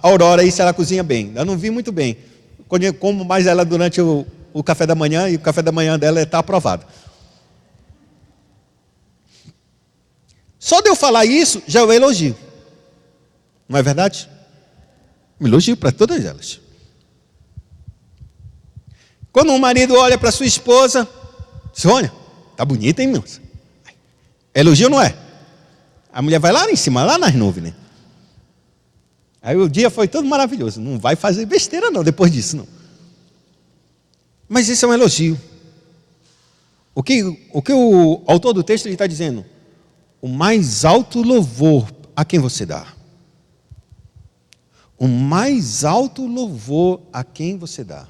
Aurora aí se ela cozinha bem. Eu não vi muito bem. Como mais ela durante o café da manhã, e o café da manhã dela está aprovado. Só de eu falar isso, já é um elogio. Não é verdade? Um elogio para todas elas. Quando um marido olha para sua esposa, diz: olha, tá bonita, hein, moça? Elogio não é? A mulher vai lá em cima, lá nas nuvens, né? Aí o dia foi todo maravilhoso. Não vai fazer besteira não, depois disso não. Mas isso é um elogio. O que o autor do texto está dizendo? O mais alto louvor a quem você dá. O mais alto louvor a quem você dá.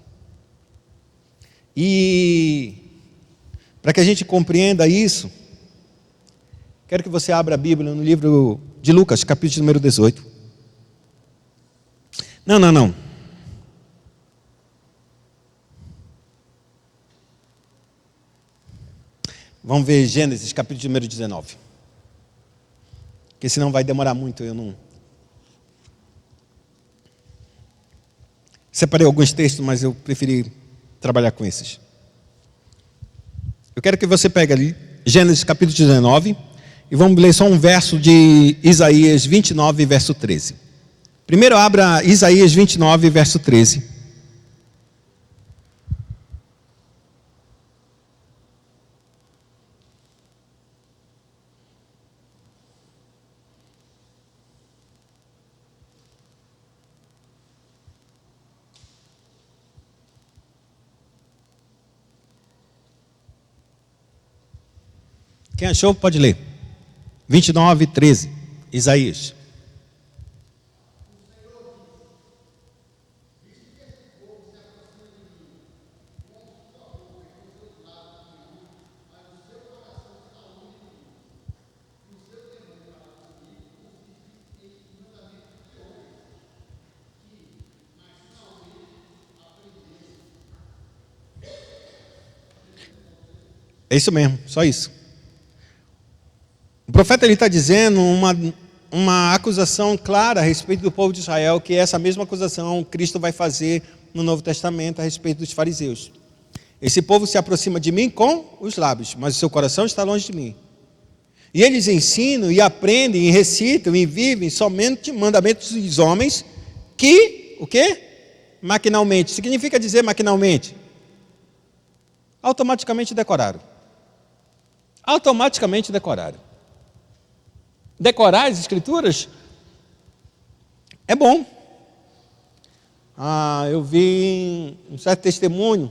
E para que a gente compreenda isso, quero que você abra a Bíblia no livro de Lucas, capítulo número 18. Não. Vamos ver Gênesis, capítulo número 19. Porque senão vai demorar muito, eu não... Separei alguns textos, mas eu preferi trabalhar com esses. Eu quero que você pegue ali, Gênesis capítulo 19, e vamos ler só um verso de Isaías 29, verso 13. Primeiro abra Isaías 29, verso 13. Quem achou pode ler. 29, 13. Isaías. É isso mesmo, só isso. O profeta ele está dizendo uma acusação clara a respeito do povo de Israel, que é essa mesma acusação Cristo vai fazer no Novo Testamento a respeito dos fariseus. Esse povo se aproxima de mim com os lábios, mas o seu coração está longe de mim. E eles ensinam e aprendem e recitam e vivem somente mandamentos dos homens que, o quê? Maquinalmente. Significa dizer maquinalmente? Automaticamente decoraram. Automaticamente decoraram. Decorar as escrituras é bom. Eu vi um certo testemunho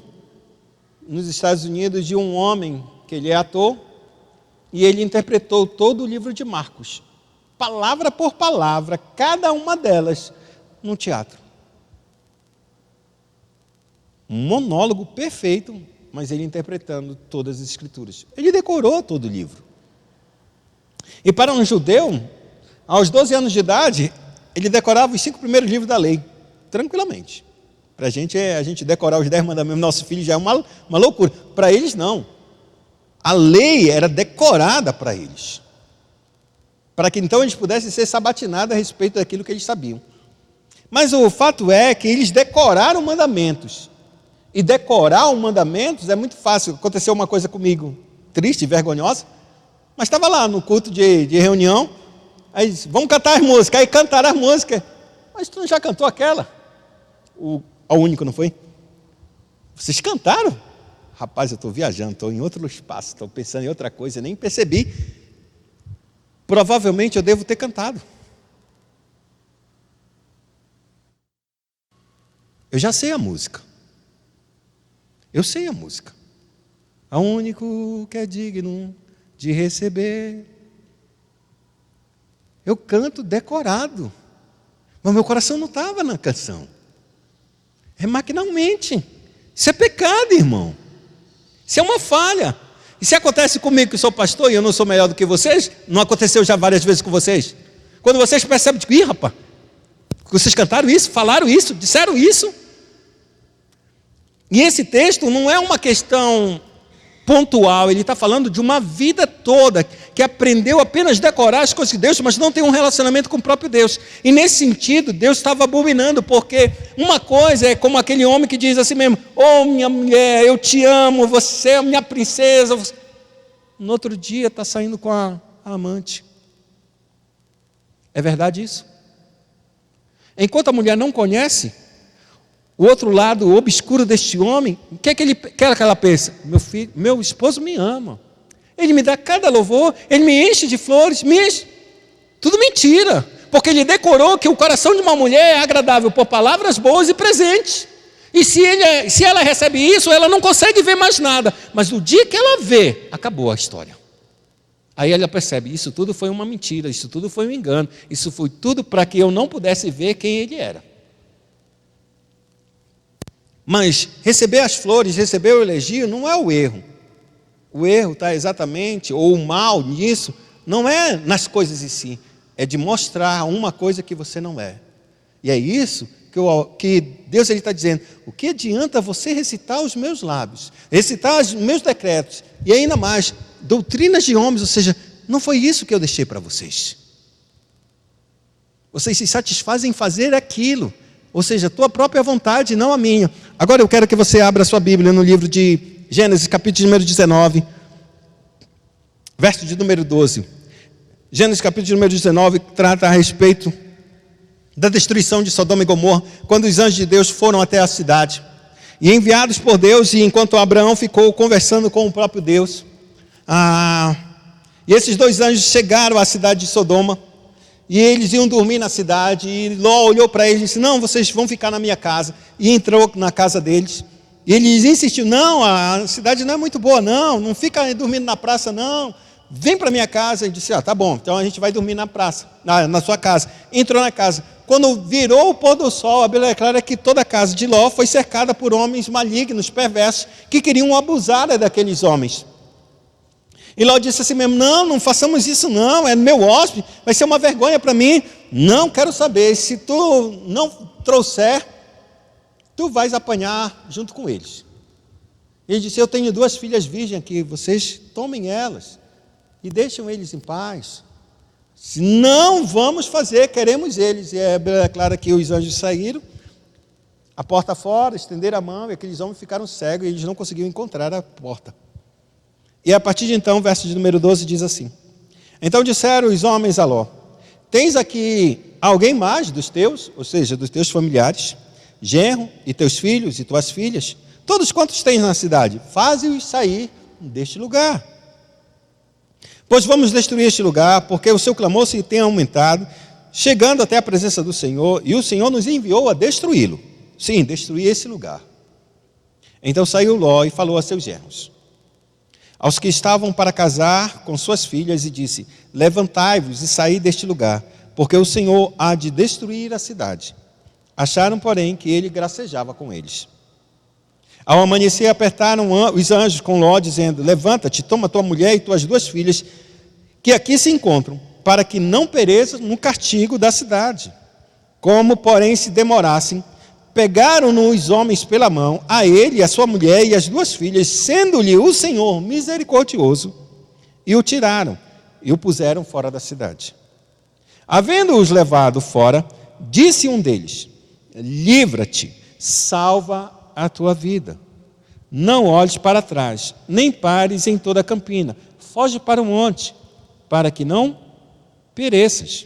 nos Estados Unidos de um homem que ele é ator e ele interpretou todo o livro de Marcos, palavra por palavra, cada uma delas, num teatro. Um monólogo perfeito, mas ele interpretando todas as escrituras. Ele decorou todo o livro. E para um judeu, aos 12 anos de idade, ele decorava os 5 primeiros livros da lei, tranquilamente. Para a gente decorar os 10 mandamentos do nosso filho já é uma loucura. Para eles, não. A lei era decorada para eles. Para que então eles pudessem ser sabatinados a respeito daquilo que eles sabiam. Mas o fato é que eles decoraram mandamentos. E decorar os mandamentos é muito fácil. Aconteceu uma coisa comigo, triste, vergonhosa. Mas estava lá no culto de reunião, aí disse: vamos cantar as músicas. Aí cantaram as músicas. Mas tu não já cantou aquela? O único, não foi? Vocês cantaram? Rapaz, eu estou viajando, estou em outro espaço, estou pensando em outra coisa, nem percebi. Provavelmente eu devo ter cantado. Eu já sei a música. Eu sei a música. O único que é digno de receber. Eu canto decorado, mas meu coração não estava na canção. É maquinalmente. Isso é pecado, irmão. Isso é uma falha. E se acontece comigo que sou pastor e eu não sou melhor do que vocês, não aconteceu já várias vezes com vocês? Quando vocês percebem, ih, rapaz, vocês cantaram isso, falaram isso, disseram isso. E esse texto não é uma questão pontual, ele está falando de uma vida toda, que aprendeu apenas a decorar as coisas de Deus, mas não tem um relacionamento com o próprio Deus. E nesse sentido, Deus estava abominando, porque uma coisa é como aquele homem que diz assim mesmo: oh, minha mulher, eu te amo, você é minha princesa. No outro dia está saindo com a amante. É verdade isso? Enquanto a mulher não conhece o outro lado obscuro deste homem, o que é que ela pensa? Meu esposo me ama. Ele me dá cada louvor, ele me enche de flores, me enche. Tudo mentira, porque ele decorou que o coração de uma mulher é agradável por palavras boas e presentes. E se ela recebe isso, ela não consegue ver mais nada. Mas no dia que ela vê, acabou a história. Aí ela percebe, isso tudo foi uma mentira, isso tudo foi um engano, isso foi tudo para que eu não pudesse ver quem ele era. Mas receber as flores, receber o elogio não é o erro. O erro está exatamente, ou o mal nisso, não é nas coisas em si, é de mostrar uma coisa que você não é. E é isso que Deus está dizendo, o que adianta você recitar os meus lábios, recitar os meus decretos, e ainda mais, doutrinas de homens, ou seja, não foi isso que eu deixei para vocês. Vocês se satisfazem em fazer aquilo, ou seja, a tua própria vontade, não a minha. Agora eu quero que você abra a sua Bíblia no livro de Gênesis, capítulo número 19, verso de número 12. Gênesis, capítulo número 19, trata a respeito da destruição de Sodoma e Gomorra, quando os anjos de Deus foram até a cidade, e enviados por Deus, e enquanto Abraão ficou conversando com o próprio Deus, e esses dois anjos chegaram à cidade de Sodoma, e eles iam dormir na cidade, e Ló olhou para eles e disse, não, vocês vão ficar na minha casa, e entrou na casa deles, e eles insistiram, não, a cidade não é muito boa, não fica dormindo na praça, não, vem para minha casa. E disse, tá bom, então a gente vai dormir na praça, na sua casa. Entrou na casa. Quando virou o pôr do sol, a Bíblia declara que toda a casa de Ló foi cercada por homens malignos, perversos, que queriam abusar daqueles homens. E Ló disse assim mesmo, não façamos isso não, é meu hóspede, vai ser uma vergonha para mim. Não quero saber, se tu não trouxer, tu vais apanhar junto com eles. Ele disse, eu tenho 2 filhas virgens aqui, vocês tomem elas e deixam eles em paz. Se não vamos fazer, queremos eles. E a Bíblia declara que os anjos saíram, a porta fora, estenderam a mão, e aqueles homens ficaram cegos, e eles não conseguiam encontrar a porta. E a partir de então, o verso de número 12 diz assim, então disseram os homens a Ló, tens aqui alguém mais dos teus, ou seja, dos teus familiares, genro, e teus filhos, e tuas filhas, todos quantos tens na cidade, faze-os sair deste lugar. Pois vamos destruir este lugar, porque o seu clamor se tem aumentado, chegando até a presença do Senhor, e o Senhor nos enviou a destruí-lo. Sim, destruir esse lugar. Então saiu Ló e falou a seus genros, aos que estavam para casar com suas filhas, e disse, levantai-vos e saí deste lugar, porque o Senhor há de destruir a cidade. Acharam, porém, que ele gracejava com eles. Ao amanhecer, apertaram os anjos com Ló, dizendo, levanta-te, toma tua mulher e tuas 2 filhas, que aqui se encontram, para que não pereçam no castigo da cidade. Como, porém, se demorassem, pegaram-no os homens pela mão, a ele, a sua mulher e as 2 filhas, sendo-lhe o Senhor misericordioso, e o tiraram, e o puseram fora da cidade. Havendo-os levado fora, disse um deles, livra-te, salva a tua vida. Não olhes para trás, nem pares em toda a campina. Foge para o monte, para que não pereças.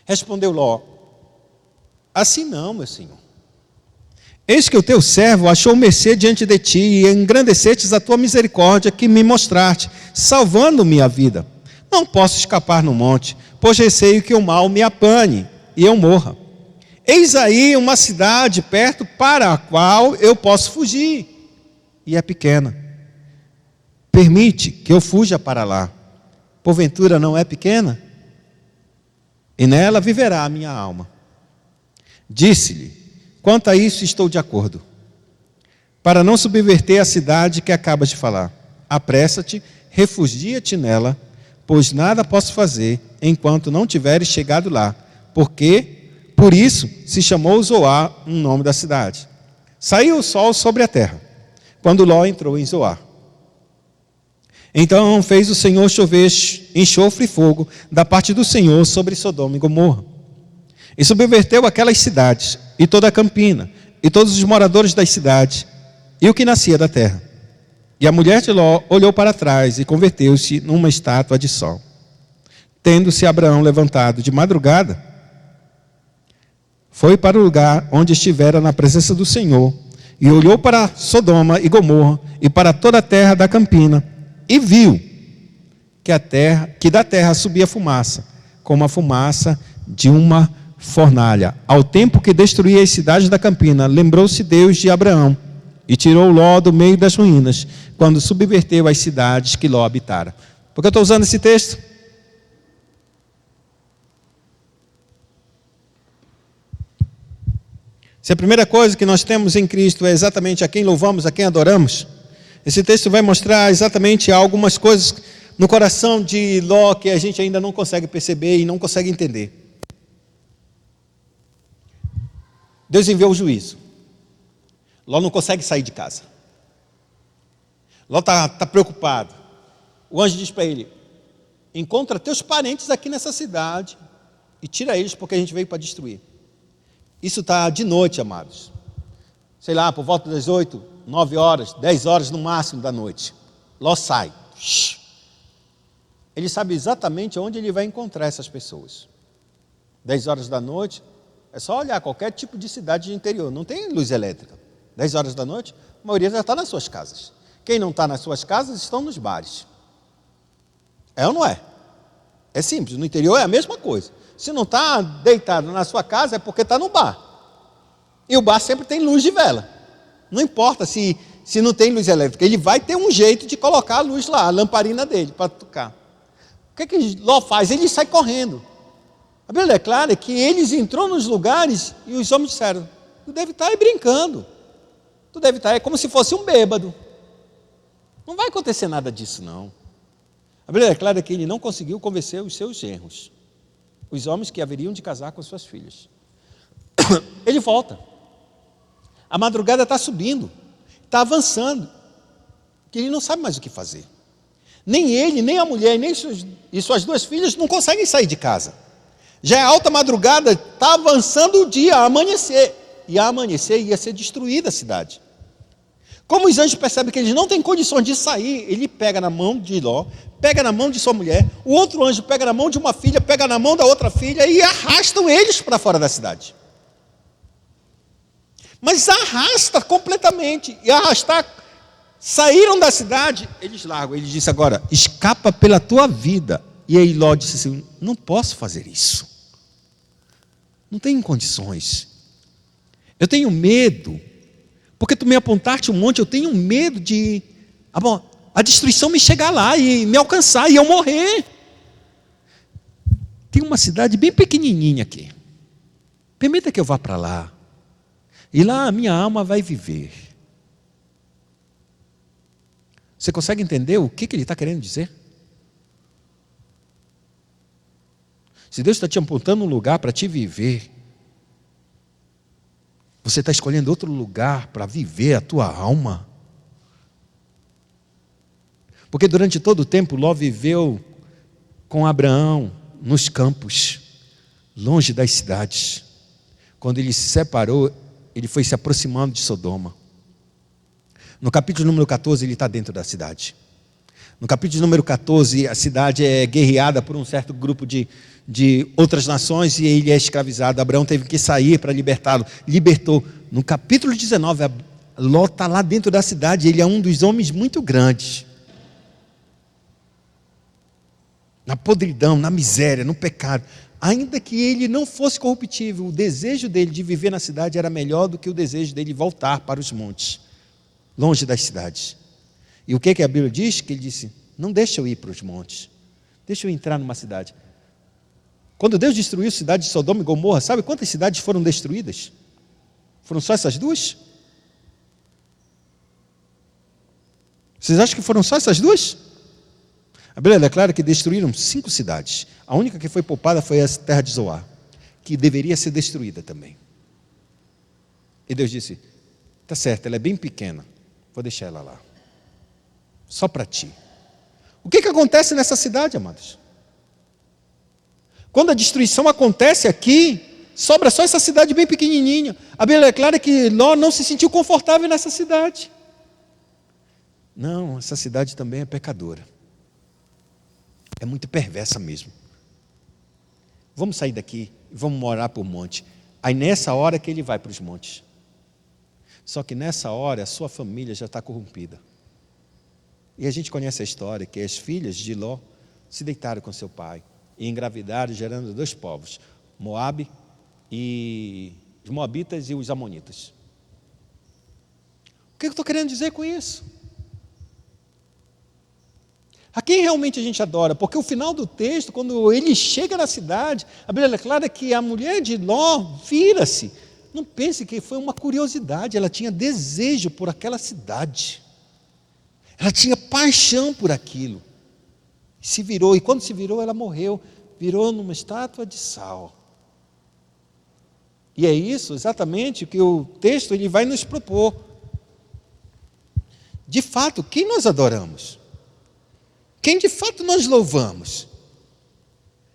Respondeu Ló, assim não, meu senhor. Eis que o teu servo achou mercê diante de ti, e engrandecestes a tua misericórdia que me mostraste, salvando-me a vida. Não posso escapar no monte, pois receio que o mal me apanhe, e eu morra. Eis aí uma cidade perto para a qual eu posso fugir, e é pequena. Permite que eu fuja para lá. Porventura não é pequena? E nela viverá a minha alma. Disse-lhe, quanto a isso estou de acordo. Para não subverter a cidade que acabas de falar, apressa-te, refugia-te nela, pois nada posso fazer enquanto não tiveres chegado lá, porque por isso se chamou Zoar o nome da cidade. Saiu o sol sobre a terra, quando Ló entrou em Zoar. Então fez o Senhor chover enxofre e fogo da parte do Senhor sobre Sodoma e Gomorra. E subverteu aquelas cidades, e toda a campina, e todos os moradores das cidades, e o que nascia da terra. E a mulher de Ló olhou para trás e converteu-se numa estátua de sol. tendo-se Abraão levantado de madrugada, foi para o lugar onde estivera na presença do Senhor, e olhou para Sodoma e Gomorra, e para toda a terra da campina, e viu que da terra subia fumaça, como a fumaça de uma fornalha. Ao tempo que destruía as cidades da campina, lembrou-se Deus de Abraão, e tirou Ló do meio das ruínas, quando subverteu as cidades que Ló habitara. Por que eu estou usando esse texto? Se a primeira coisa que nós temos em Cristo é exatamente a quem louvamos, a quem adoramos, esse texto vai mostrar exatamente algumas coisas no coração de Ló que a gente ainda não consegue perceber e não consegue entender. Deus enviou o juízo. Ló não consegue sair de casa. Ló está preocupado. O anjo diz para ele: encontra teus parentes aqui nessa cidade e tira eles, porque a gente veio para destruir. Isso está de noite, amados. Sei lá, por volta das 8, 9 horas, 10 horas no máximo da noite. Ló sai. Ele sabe exatamente onde ele vai encontrar essas pessoas. 10 horas da noite, é só olhar qualquer tipo de cidade de interior. Não tem luz elétrica. 10 horas da noite, a maioria já está nas suas casas. Quem não está nas suas casas estão nos bares. É ou não é? É simples, no interior é a mesma coisa. Se não está deitado na sua casa é porque está no bar. E o bar sempre tem luz de vela. Não importa se não tem luz elétrica, ele vai ter um jeito de colocar a luz lá, a lamparina dele, para tocar. O que Ló faz? Ele sai correndo. A Bíblia é clara que eles entrou nos lugares e os homens disseram: tu deve estar aí brincando. Tu deve estar aí como se fosse um bêbado. Não vai acontecer nada disso, não. A Bíblia é clara que ele não conseguiu convencer os seus genros, os homens que haveriam de casar com as suas filhas. Ele volta. A madrugada está subindo, está avançando, que ele não sabe mais o que fazer. Nem ele, nem a mulher, nem suas duas filhas não conseguem sair de casa. Já é alta madrugada, está avançando o dia, a amanhecer. E a amanhecer ia ser destruída a cidade. Como os anjos percebem que eles não têm condições de sair, ele pega na mão de Ló, pega na mão de sua mulher, o outro anjo pega na mão de uma filha, pega na mão da outra filha e arrastam eles para fora da cidade. Mas arrasta completamente, e arrastar, saíram da cidade, eles largam. Ele disse agora: escapa pela tua vida. E aí Ló disse assim: não posso fazer isso, não tenho condições, eu tenho medo, porque tu me apontaste um monte, eu tenho medo de a destruição me chegar lá e me alcançar e eu morrer. Tem uma cidade bem pequenininha aqui, permita que eu vá para lá, e lá a minha alma vai viver. Você consegue entender o que ele está querendo dizer? Se Deus está te apontando um lugar para te viver, você está escolhendo outro lugar para viver a tua alma. Porque durante todo o tempo Ló viveu com Abraão nos campos, longe das cidades. Quando ele se separou, ele foi se aproximando de Sodoma. No capítulo número 14, ele está dentro da cidade. No capítulo número 14, a cidade é guerreada por um certo grupo de outras nações e ele é escravizado. Abraão teve que sair para libertá-lo. Libertou. No capítulo 19, Ló está lá dentro da cidade. Ele é um dos homens muito grandes. Na podridão, na miséria, no pecado. Ainda que ele não fosse corruptível, o desejo dele de viver na cidade era melhor do que o desejo dele voltar para os montes, longe das cidades. E o que a Bíblia diz? Que ele disse: não deixa eu ir para os montes, deixa eu entrar numa cidade. Quando Deus destruiu a cidade de Sodoma e Gomorra, sabe quantas cidades foram destruídas? Foram só essas duas? Vocês acham que foram só essas duas? A Bíblia declara que destruíram 5 cidades. A única que foi poupada foi a terra de Zoar, que deveria ser destruída também. E Deus disse: está certo, ela é bem pequena, vou deixar ela lá, só para ti. O que acontece nessa cidade, amados? Quando a destruição acontece aqui, sobra só essa cidade bem pequenininha. A Bíblia declara que Ló não se sentiu confortável nessa cidade. Não, essa cidade também é pecadora. É muito perversa mesmo. vamos sair daqui e vamos morar para o monte. Aí nessa hora que ele vai para os montes. Só que nessa hora a sua família já está corrompida. E a gente conhece a história que as filhas de Ló se deitaram com seu pai e engravidaram, gerando 2 povos, Moabe e os Moabitas e os Amonitas. O que eu estou querendo dizer com isso? A quem realmente a gente adora? Porque o final do texto, quando ele chega na cidade, a Bíblia declara que a mulher de Ló vira-se. Não pense que foi uma curiosidade, ela tinha desejo por aquela cidade. Ela tinha paixão por aquilo. Se virou, e quando se virou, ela morreu. Virou numa estátua de sal. E é isso exatamente o que o texto ele vai nos propor. De fato, quem nós adoramos? Quem de fato nós louvamos?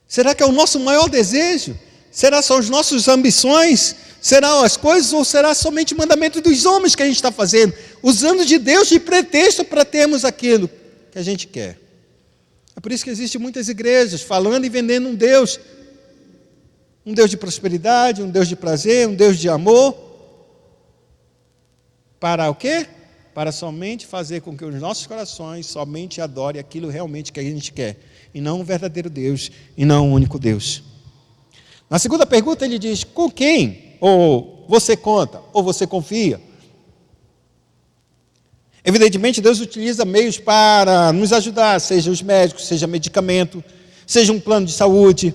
Será que é o nosso maior desejo? Será só as nossas ambições? Serão as coisas ou será somente o mandamento dos homens que a gente está fazendo? Usando de Deus de pretexto para termos aquilo que a gente quer. É por isso que existem muitas igrejas falando e vendendo um Deus de prosperidade, um Deus de prazer, um Deus de amor. Para o quê? Para somente fazer com que os nossos corações somente adorem aquilo realmente que a gente quer, e não o verdadeiro Deus, e não o único Deus. Na segunda pergunta ele diz, com quem ou você conta, ou você confia? Evidentemente Deus utiliza meios para nos ajudar, seja os médicos, seja medicamento, seja um plano de saúde.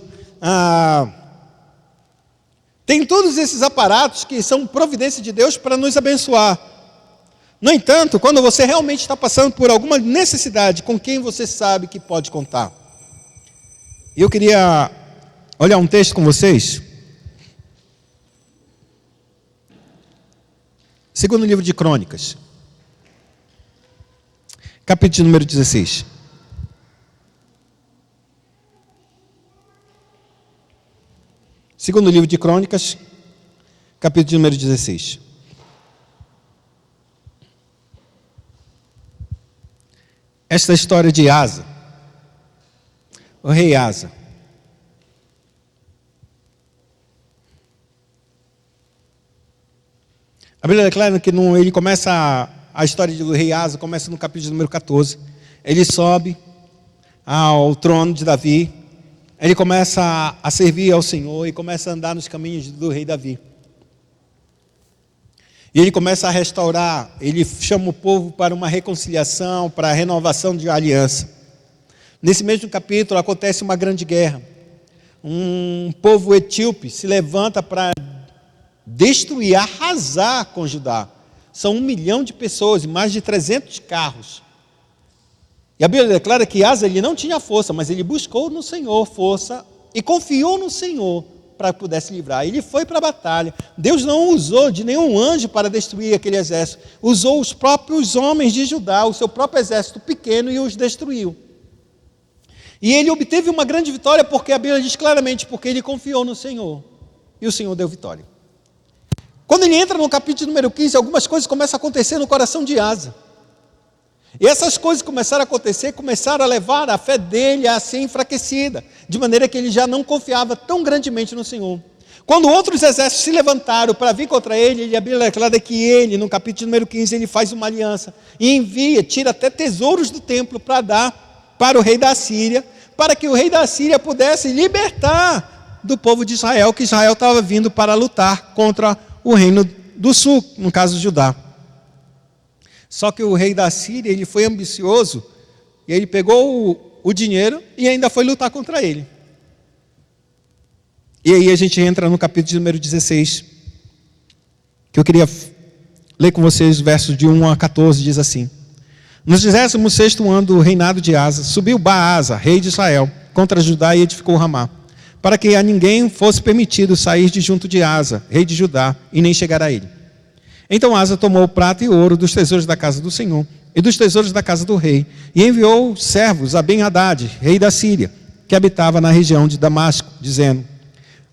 Tem todos esses aparatos que são providência de Deus para nos abençoar. No entanto, quando você realmente está passando por alguma necessidade, com quem você sabe que pode contar? Eu queria olhar um texto com vocês. Segundo livro de Crônicas, capítulo número 16. Segundo livro de Crônicas, capítulo número 16. Esta é a história de Asa, o rei Asa. A Bíblia declara que ele começa, a história do rei Asa começa no capítulo número 14. Ele sobe ao trono de Davi, ele começa a servir ao Senhor e começa a andar nos caminhos do rei Davi. E ele começa a restaurar, ele chama o povo para uma reconciliação, para a renovação de aliança. Nesse mesmo capítulo acontece uma grande guerra. Um povo etíope se levanta para destruir, arrasar com Judá. São 1 milhão de pessoas e mais de 300 carros. E a Bíblia declara que Asa ele não tinha força, mas ele buscou no Senhor força e confiou no Senhor para que pudesse livrar. Ele foi para a batalha. Deus não usou de nenhum anjo para destruir aquele exército. Usou os próprios homens de Judá, o seu próprio exército pequeno, e os destruiu. E ele obteve uma grande vitória porque a Bíblia diz claramente, porque ele confiou no Senhor. E o Senhor deu vitória. Quando ele entra no capítulo número 15, algumas coisas começam a acontecer no coração de Asa. E essas coisas começaram a acontecer, começaram a levar a fé dele a ser enfraquecida, de maneira que ele já não confiava tão grandemente no Senhor. Quando outros exércitos se levantaram para vir contra ele, a Bíblia declara que ele, no capítulo número 15, ele faz uma aliança e envia, tira até tesouros do templo para dar para o rei da Síria, para que o rei da Síria pudesse libertar do povo de Israel, que Israel estava vindo para lutar contra o reino do sul, no caso Judá. Só que o rei da Síria, ele foi ambicioso, e ele pegou o dinheiro e ainda foi lutar contra ele. E aí a gente entra no capítulo número 16, que eu queria ler com vocês os versos de 1 a 14, diz assim: No 16º ano do reinado de Asa, subiu Baasa, rei de Israel, contra Judá e edificou Ramá, para que a ninguém fosse permitido sair de junto de Asa, rei de Judá, e nem chegar a ele. Então Asa tomou o prata e ouro dos tesouros da casa do Senhor e dos tesouros da casa do rei, e enviou servos a Ben-Hadad, rei da Síria, que habitava na região de Damasco, dizendo: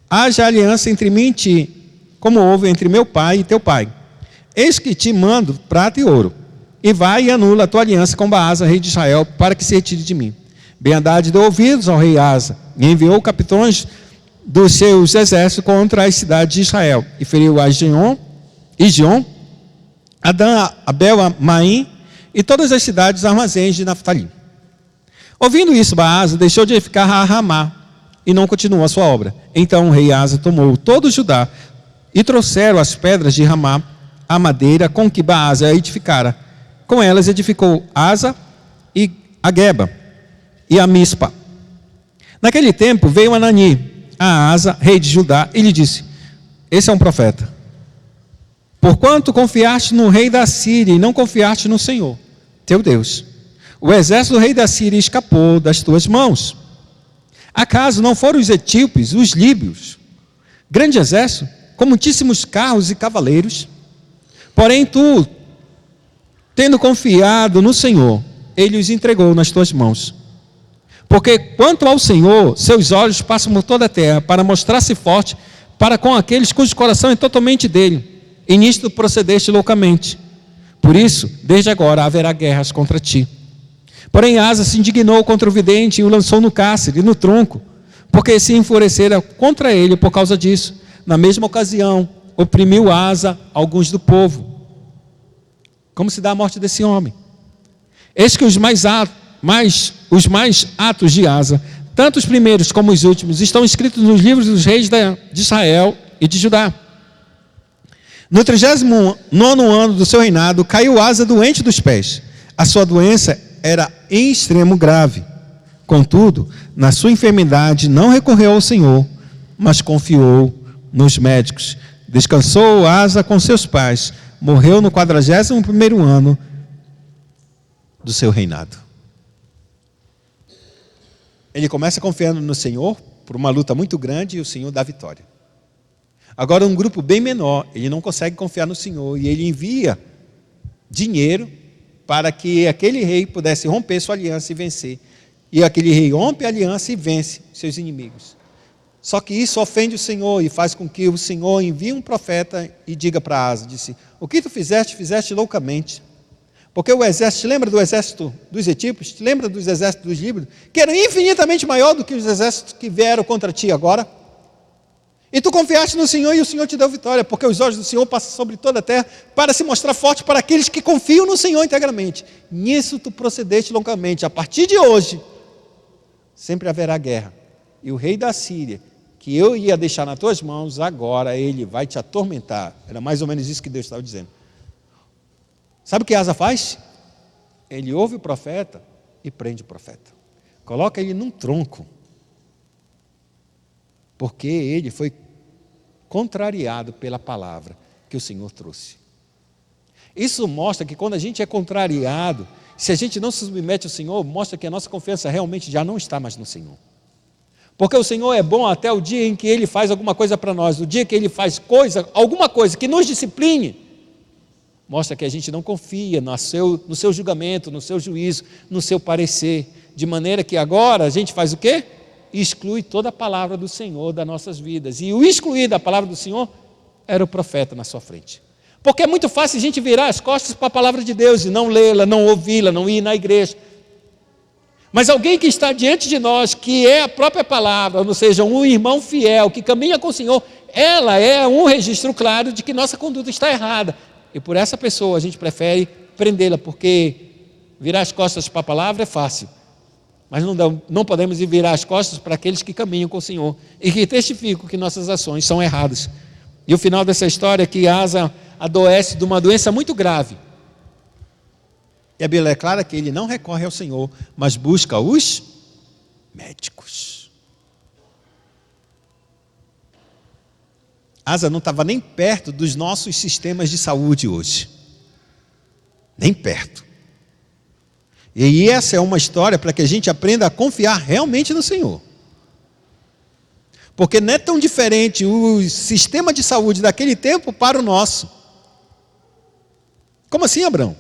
Haja aliança entre mim e ti, como houve entre meu pai e teu pai. Eis que te mando prata e ouro, e vai e anula a tua aliança com Baasa, rei de Israel, para que se retire de mim. Ben-Hadad deu ouvidos ao rei Asa, e enviou capitães dos seus exércitos contra as cidades de Israel, e feriu a Ijon, Adã, Abel, Maim, e todas as cidades armazéns de Naftali. Ouvindo isso, Baasa deixou de edificar a Ramá, e não continuou a sua obra. Então o rei Asa tomou todo o Judá, e trouxeram as pedras de Ramá, a madeira com que Baasa edificara. Com elas edificou Asa e a Geba, e a Mispa. Naquele tempo veio Anani a Asa, rei de Judá, e lhe disse: esse é um profeta. Porquanto confiaste no rei da Síria e não confiaste no Senhor, teu Deus, o exército do rei da Síria escapou das tuas mãos. Acaso não foram os etíopes, os líbios, grande exército, com muitíssimos carros e cavaleiros? Porém tu, tendo confiado no Senhor, ele os entregou nas tuas mãos. Porque quanto ao Senhor, seus olhos passam por toda a terra, para mostrar-se forte para com aqueles cujo coração é totalmente dele, e nisto procedeste loucamente. Por isso, desde agora haverá guerras contra ti. Porém Asa se indignou contra o vidente e o lançou no cárcere e no tronco, porque se enfurecera contra ele por causa disso. Na mesma ocasião, oprimiu Asa alguns do povo. Como se dá a morte desse homem? Eis que os mais atos de Asa, tanto os primeiros como os últimos, estão escritos nos livros dos reis de Israel e de Judá. No 39º ano do seu reinado, caiu Asa doente dos pés. A sua doença era em extremo grave. Contudo, na sua enfermidade não recorreu ao Senhor, mas confiou nos médicos. Descansou Asa com seus pais. Morreu no 41º ano do seu reinado. Ele começa confiando no Senhor por uma luta muito grande e o Senhor dá vitória. Agora um grupo bem menor, ele não consegue confiar no Senhor e ele envia dinheiro para que aquele rei pudesse romper sua aliança e vencer. E aquele rei rompe a aliança e vence seus inimigos. Só que isso ofende o Senhor e faz com que o Senhor envie um profeta e diga para Asa, disse: o que tu fizeste loucamente. Porque o exército, lembra do exército dos etíopes? Lembra dos exércitos dos líbios? Que eram infinitamente maior do que os exércitos que vieram contra ti agora. E tu confiaste no Senhor e o Senhor te deu vitória, porque os olhos do Senhor passam sobre toda a terra para se mostrar forte para aqueles que confiam no Senhor integralmente. Nisso tu procedeste loucamente. A partir de hoje, sempre haverá guerra. E o rei da Síria, que eu ia deixar nas tuas mãos, agora ele vai te atormentar. Era mais ou menos isso que Deus estava dizendo. Sabe o que Asa faz? Ele ouve o profeta e prende o profeta. Coloca ele num tronco. Porque ele foi contrariado pela palavra que o Senhor trouxe. Isso mostra que quando a gente é contrariado, se a gente não se submete ao Senhor, mostra que a nossa confiança realmente já não está mais no Senhor. Porque o Senhor é bom até o dia em que Ele faz alguma coisa para nós. O dia que Ele faz alguma coisa que nos discipline, mostra que a gente não confia no seu julgamento, no seu juízo, no seu parecer. De maneira que agora a gente faz o quê? Exclui toda a palavra do Senhor das nossas vidas. E o excluir da palavra do Senhor era o profeta na sua frente. Porque é muito fácil a gente virar as costas para a palavra de Deus e não lê-la, não ouvi-la, não ir na igreja. Mas alguém que está diante de nós, que é a própria palavra, ou seja, um irmão fiel, que caminha com o Senhor, ela é um registro claro de que nossa conduta está errada. E por essa pessoa a gente prefere prendê-la, porque virar as costas para a palavra é fácil. Mas não podemos virar as costas para aqueles que caminham com o Senhor e que testificam que nossas ações são erradas. E o final dessa história é que Asa adoece de uma doença muito grave. E a Bíblia é clara que ele não recorre ao Senhor, mas busca os médicos. Asa não estava nem perto dos nossos sistemas de saúde hoje. Nem perto. E essa é uma história para que a gente aprenda a confiar realmente no Senhor. Porque não é tão diferente o sistema de saúde daquele tempo para o nosso. Como assim, Abraão?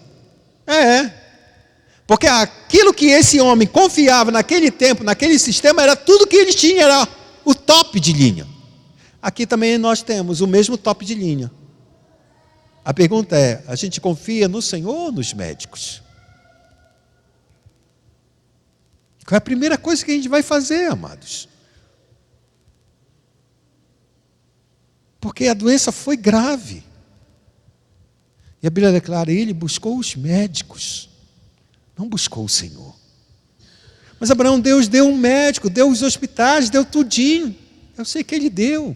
Porque aquilo que esse homem confiava naquele tempo, naquele sistema, era tudo que eles tinham, era o top de linha. Aqui também nós temos o mesmo top de linha. A pergunta é, a gente confia no Senhor ou nos médicos? Qual é a primeira coisa que a gente vai fazer, amados? porque a doença foi grave. E a Bíblia declara, ele buscou os médicos, não buscou o Senhor. Mas Abraão, Deus deu um médico, deu os hospitais, deu tudinho. Eu sei que ele deu.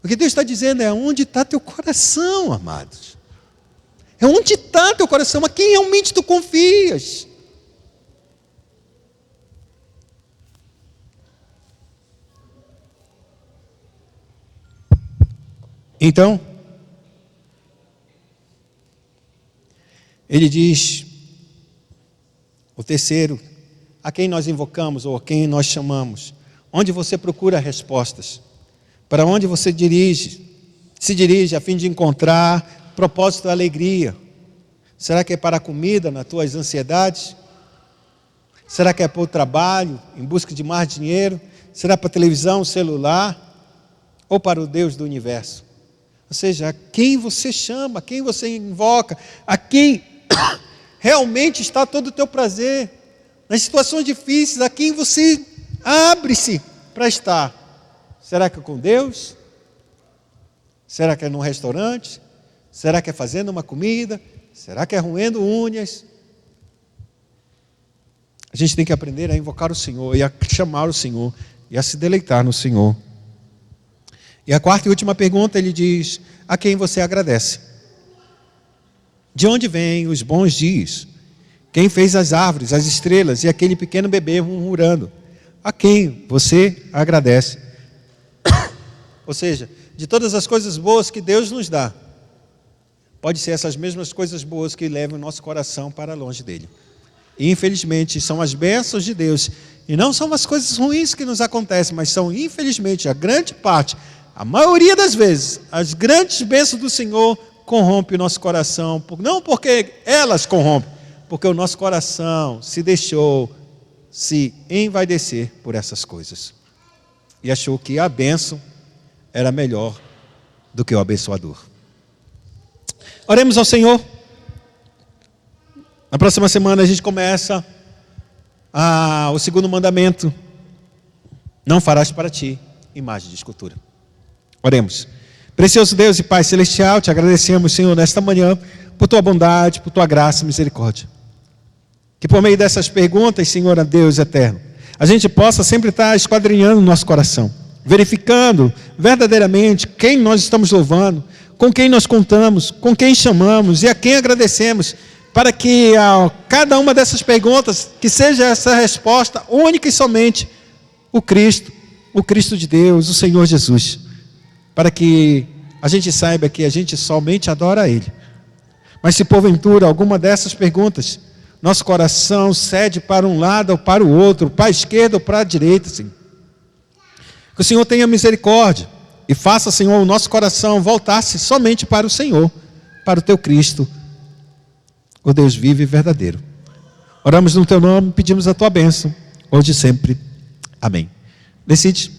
O que Deus está dizendo é, onde está teu coração, amados? É onde está teu coração, a quem realmente tu confias? Então, ele diz, o terceiro, a quem nós invocamos ou a quem nós chamamos, onde você procura respostas, para onde você se dirige a fim de encontrar propósito e alegria. Será que é para a comida, nas tuas ansiedades? Será que é para o trabalho, em busca de mais dinheiro? Será para a televisão, celular? Ou para o Deus do universo? Ou seja, a quem você chama, a quem você invoca, a quem realmente está todo o teu prazer, nas situações difíceis, a quem você abre-se para estar. Será que é com Deus? Será que é num restaurante? Será que é fazendo uma comida? Será que é roendo unhas? A gente tem que aprender a invocar o Senhor e a chamar o Senhor e a se deleitar no Senhor. E a quarta e última pergunta, ele diz, a quem você agradece? De onde vêm os bons dias? Quem fez as árvores, as estrelas e aquele pequeno bebê murmurando? A quem você agradece? Ou seja, de todas as coisas boas que Deus nos dá, pode ser essas mesmas coisas boas que levam o nosso coração para longe dele. E infelizmente são as bênçãos de Deus, e não são as coisas ruins que nos acontecem, mas são infelizmente a grande parte, a maioria das vezes, as grandes bênçãos do Senhor corrompem o nosso coração, não porque elas corrompem, porque o nosso coração se deixou se envaidecer por essas coisas. E achou que a bênção era melhor do que o abençoador. Oremos ao Senhor. Na próxima semana a gente começa o segundo mandamento. Não farás para ti imagem de escultura. Oremos. Precioso Deus e Pai Celestial, te agradecemos, Senhor, nesta manhã, por tua bondade, por tua graça e misericórdia. Que por meio dessas perguntas, Senhor, a Deus eterno, a gente possa sempre estar esquadrinhando o nosso coração, verificando verdadeiramente quem nós estamos louvando, com quem nós contamos, com quem chamamos e a quem agradecemos, para que a cada uma dessas perguntas, que seja essa resposta única e somente o Cristo de Deus, o Senhor Jesus, para que a gente saiba que a gente somente adora a Ele. Mas se porventura alguma dessas perguntas, nosso coração cede para um lado ou para o outro, para a esquerda ou para a direita, Senhor, que o Senhor tenha misericórdia e faça, Senhor, o nosso coração voltar-se somente para o Senhor, para o Teu Cristo, o Deus vivo e verdadeiro. Oramos no Teu nome, pedimos a Tua bênção, hoje e sempre. Amém. Decide.